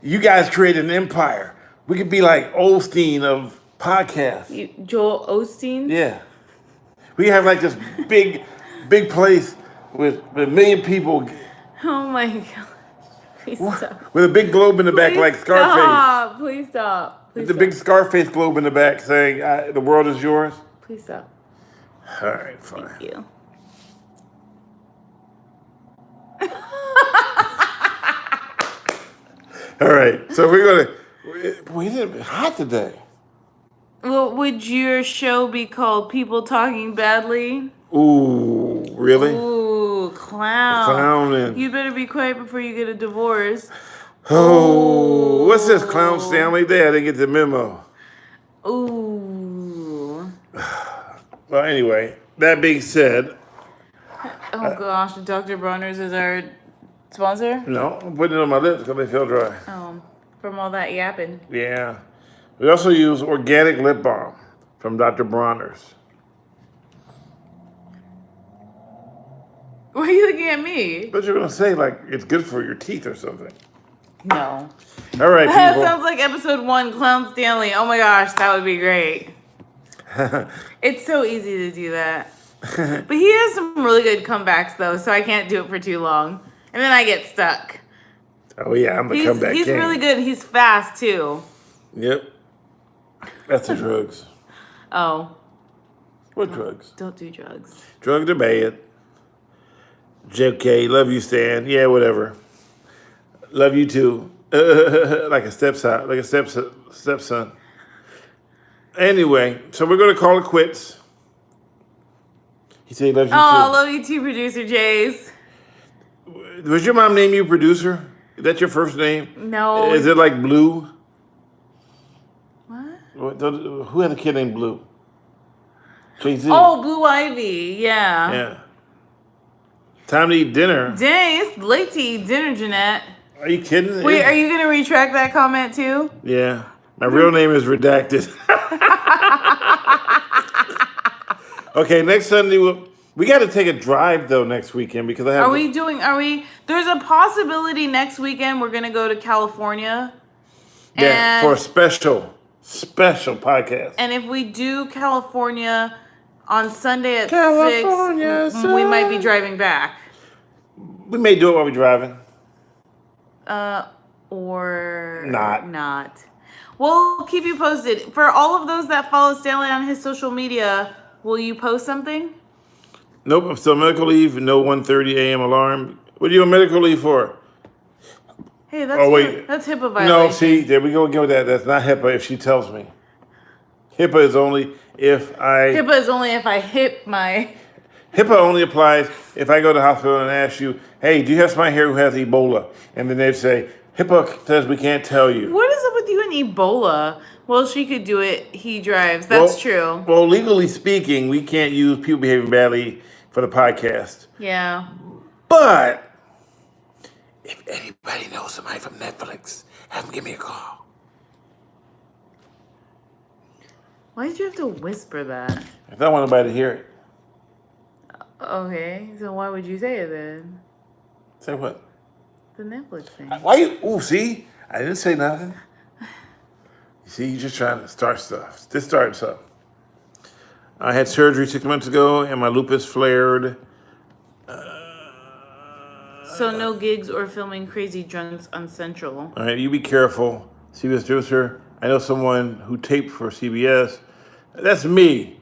You guys created an empire. We could be like Osteen of podcasts. Joel Osteen? Yeah. We have like this big place with 1 million people Oh my god. Please stop. With a big globe in the back like Scarface. Stop. Please stop. Please The stop. big Scarface globe in the back saying, the world is yours. Please stop. All right, fine. Thank you. All right, so we're going to... It's hot today. Well, would your show be called People Talking Badly? Ooh, really? Ooh, clown. Clowning. You better be quiet before you get a divorce. Oh, what's this, Clown Stanley Day? I didn't get the memo. Ooh. Well, anyway, that being said... Oh gosh, Dr. Bronner's is our sponsor? No, I'm putting it on my lips because they feel dry. From all that yapping. Yeah. We also use organic lip balm from Dr. Bronner's. Why are you looking at me? But you're going to say, like, it's good for your teeth or something. No. All right, That people. sounds like episode 1, Clown Stanley. Oh my gosh, that would be great. It's so easy to do that. But he has some really good comebacks, though, so I can't do it for too long. And then I get stuck. Oh, yeah, I'm a comeback He's king. really good. He's fast, too. Yep. That's the drugs. Oh. What drugs? Don't do drugs. Drugs are bad. JK, love you, Stan. Yeah, whatever. Love you, too. Like a stepson. Like a stepson. Anyway, so we're going to call it quits. He said he loves you, Oh, I too. love you, too, Producer Jace. Was your mom name you producer? Is that your first name? No. Is it like Blue? What? Who had a kid named Blue? Jay-Z. Oh, Blue Ivy. Yeah. Yeah. Time to eat dinner. Dang, it's late to eat dinner, Jeanette. Are you kidding? Wait, are you going to retract that comment, too? Yeah. My real name is redacted. Okay, next Sunday, we got to take a drive, though, next weekend because I have... There's a possibility next weekend we're going to go to California. Yeah, for a special podcast. And if we do California on Sunday at California 6, we might be driving back. We may do it while we're driving. Or not. We'll keep you posted. For all of those that follow Stanley on his social media, will you post something? Nope, I'm still on medical leave. No 1:30 a.m. alarm. What are you on medical leave for? Hey, that's HIPAA violation. No, see, there we go again with that. That's not HIPAA if she tells me. HIPAA is only if I... HIPAA is only if I hit my... HIPAA only applies if I go to the hospital and ask you, hey, do you have somebody here who has Ebola? And then they'd say, HIPAA says we can't tell you. What is up with you and Ebola? Well, she could do it. He drives. That's true. Well, legally speaking, we can't use people behaving badly for the podcast. Yeah. But if anybody knows somebody from Netflix, have them give me a call. Why did you have to whisper that? If I want anybody to hear it. Okay, so why would you say it then? Say what? The Netflix thing. Why you... Ooh, see? I didn't say nothing. You see, you're just trying to start stuff. Just starting stuff. I had surgery 6 months ago, and my lupus flared. So no gigs or filming Crazy Drunks on Central. All right, you be careful. CBS producer, I know someone who taped for CBS. That's me.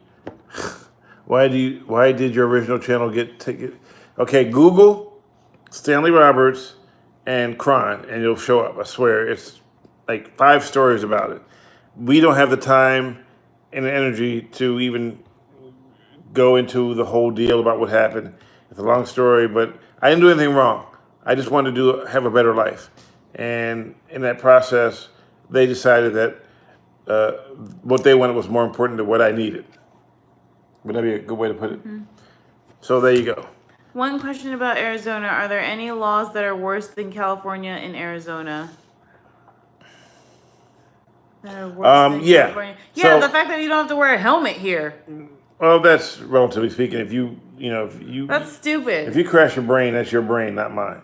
Why did your original channel get taken? Okay, Google Stanley Roberts and crime, and it'll show up. I swear, it's like 5 stories about it. We don't have the time and the energy to even go into the whole deal about what happened. It's a long story, but I didn't do anything wrong. I just wanted to have a better life. And in that process, they decided that what they wanted was more important than what I needed. Would that be a good way to put it? Mm-hmm. So there you go. One question about Arizona. Are there any laws that are worse than California in Arizona? That are worse than California? Yeah, so, the fact that you don't have to wear a helmet here. Well, that's relatively speaking. If you that's stupid. If you crash your brain, that's your brain, not mine.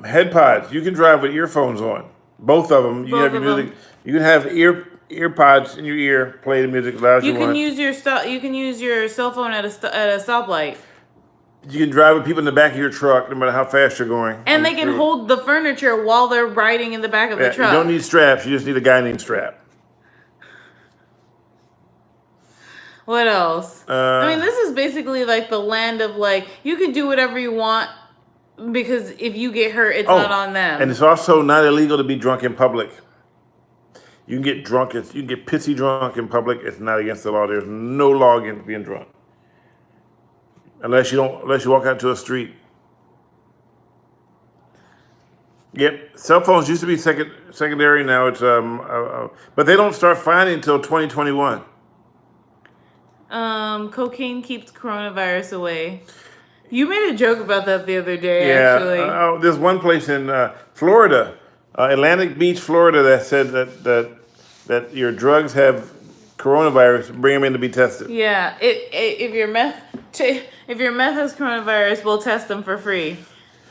Head pods. You can drive with earphones on. Both of them. You have your music. You can have ear pods in your ear. Play the music as loud as you want. You can use your cell phone at a stoplight. You can drive with people in the back of your truck, no matter how fast you're going. And they can hold the furniture while they're riding in the back of the truck. You don't need straps. You just need a guy named Strap. What else? I mean, this is basically like the land of like, you can do whatever you want because if you get hurt, it's not on them. And it's also not illegal to be drunk in public. You can get drunk. You can get pissy drunk in public. It's not against the law. There's no law against being drunk, unless you walk out to a street. Yep, cell phones used to be secondary. Now it's but they don't start fining until 2021. Cocaine keeps coronavirus away. You made a joke about that the other day, Yeah, actually. there's one place in Florida, Atlantic Beach, Florida, that said that your drugs have coronavirus. Bring them in to be tested. Yeah, if your meth has coronavirus, we'll test them for free.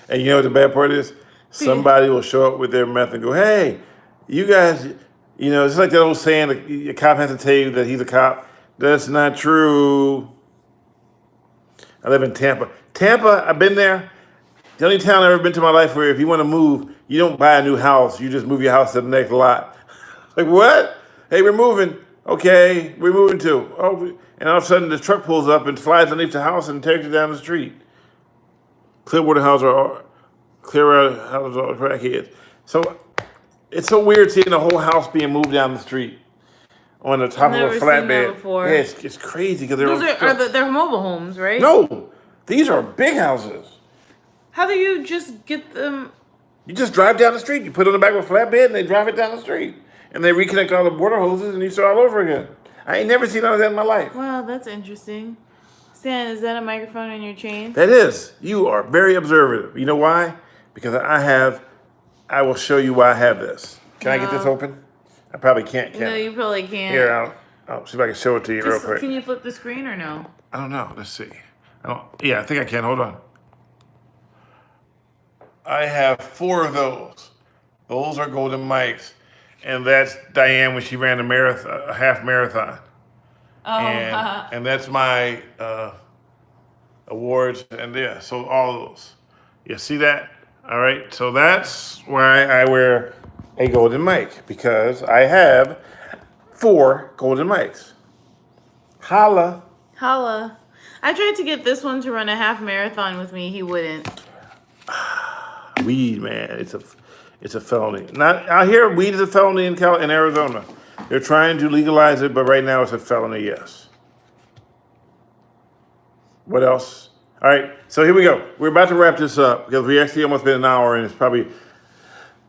And you know what the bad part is? Somebody will show up with their meth and go, "Hey, you guys, it's like that old saying: a cop has to tell you that he's a cop." That's not true. I live in Tampa. Tampa, I've been there. The only town I've ever been to in my life where if you want to move, you don't buy a new house. You just move your house to the next lot. Like, what? Hey, we're moving. Okay, we're moving too. And all of a sudden, this truck pulls up and slides underneath the house and takes you down the street. Clearwater House are crackheads. So it's so weird seeing the whole house being moved down the street on the top of a flatbed. Yeah, it's crazy because they're mobile homes, right? No, these are big houses. How do you just get them? You just drive down the street. You put it on the back of a flatbed and they drive it down the street. And they reconnect all the water hoses and you start all over again. I ain't never seen none of that in my life. Wow, that's interesting. Stan, is that a microphone in your chain? That is. You are very observative. You know why? Because I will show you why I have this. Can I get this open? I probably can't, No, you probably can't. Here, I'll see if I can show it to you real quick. Can you flip the screen or no? I don't know. Let's see. I think I can. Hold on. I have 4 of those. Those are golden mics. And that's Diane when she ran a half marathon. Oh, and that's my awards. And so all those. You see that? All right. So that's why I wear a golden mic, because I have 4 golden mics. Holla. Holla. I tried to get this one to run a half marathon with me. He wouldn't. Weed, man. It's a felony. I hear weed is a felony in Arizona. They're trying to legalize it, but right now it's a felony, yes. What else? All right, so here we go. We're about to wrap this up because we actually almost been an hour, and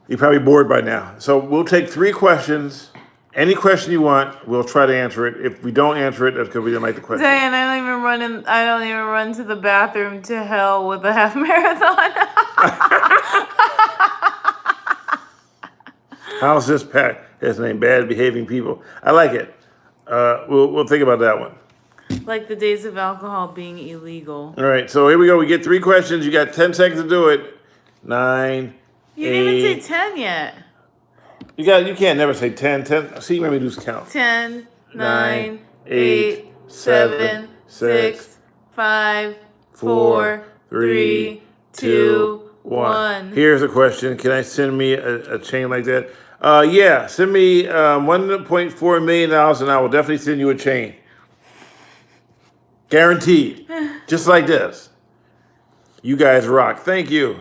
you're probably bored by now. So we'll take 3 questions. Any question you want, we'll try to answer it. If we don't answer it, that's because we didn't like the question. Diane, I don't even run to the bathroom to hell with a half marathon. How's this pack? His name, Bad Behaving People. I like it. We'll think about that one. Like the days of alcohol being illegal. All right, so here we go. We get 3 questions. You got 10 seconds to do it. 9. You didn't even say 10 yet. You can't never say 10. 10. See, let me lose count. 10, 9, 8, 7, 6, 5, 4, 3, 2, 1. Here's a question. Can I send me a chain like that? Yeah, send me $1.4 million and I will definitely send you a chain. Guaranteed. Just like this. You guys rock. Thank you.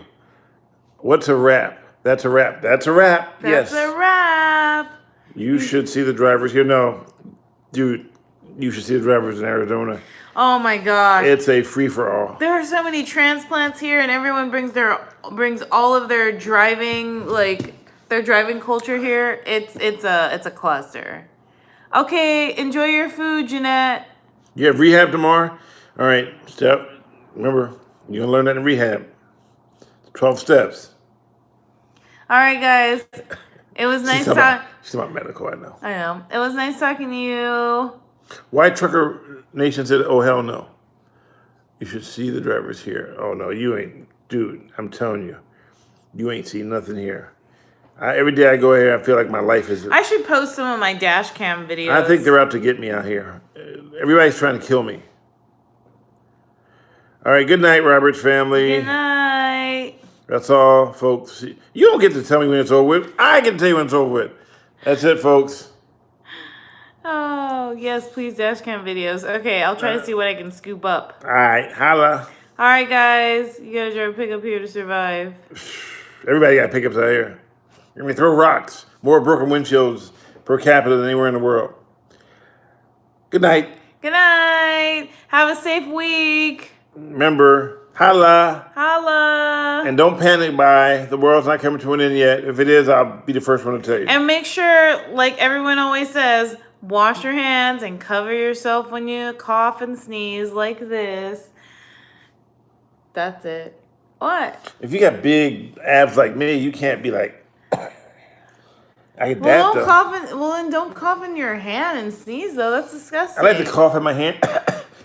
What's a wrap? That's a wrap. That's a wrap. That's a wrap. You should see the drivers here. No, dude, you should see the drivers in Arizona. Oh my gosh. It's a free-for-all. There are so many transplants here, and everyone brings all of their driving, their driving culture here. It's a cluster. Okay, enjoy your food, Jeanette. You have rehab tomorrow? All right, remember, you're going to learn that in rehab. 12 steps. All right, guys. It was nice talking. She's about medical, I know. I know. It was nice talking to you. White Trucker Nation said, oh, hell no. You should see the drivers here. Oh, no, you ain't. Dude, I'm telling you. You ain't seen nothing here. Every day I go here, I feel like my life is... I should post some of my dash cam videos. I think they're out to get me out here. Everybody's trying to kill me. All right, good night, Robert's family. Good night. That's all, folks. You don't get to tell me when it's over with. I can tell you when it's over with. That's it, folks. Oh, yes, please dash cam videos. Okay, I'll try to see what I can scoop up. All right, holla. All right, guys. You gotta drive a pickup here to survive. Everybody got pickups out here. I mean, throw rocks. More broken windshields per capita than anywhere in the world. Good night. Good night. Have a safe week. Remember, holla. Holla. And don't panic by the world's not coming to an end yet. If it is, I'll be the first one to tell you. And make sure, like everyone always says, wash your hands and cover yourself when you cough and sneeze like this. That's it. What? If you got big abs like me, you can't be like, I get Well, that though. then don't cough in your hand and sneeze though. That's disgusting. I like to cough in my hand,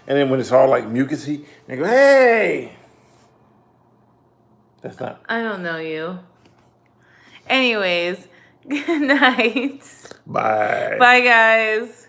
and then when it's all like mucusy, I go, hey. That's not. I don't know you. Anyways, good night. Bye. Bye, guys.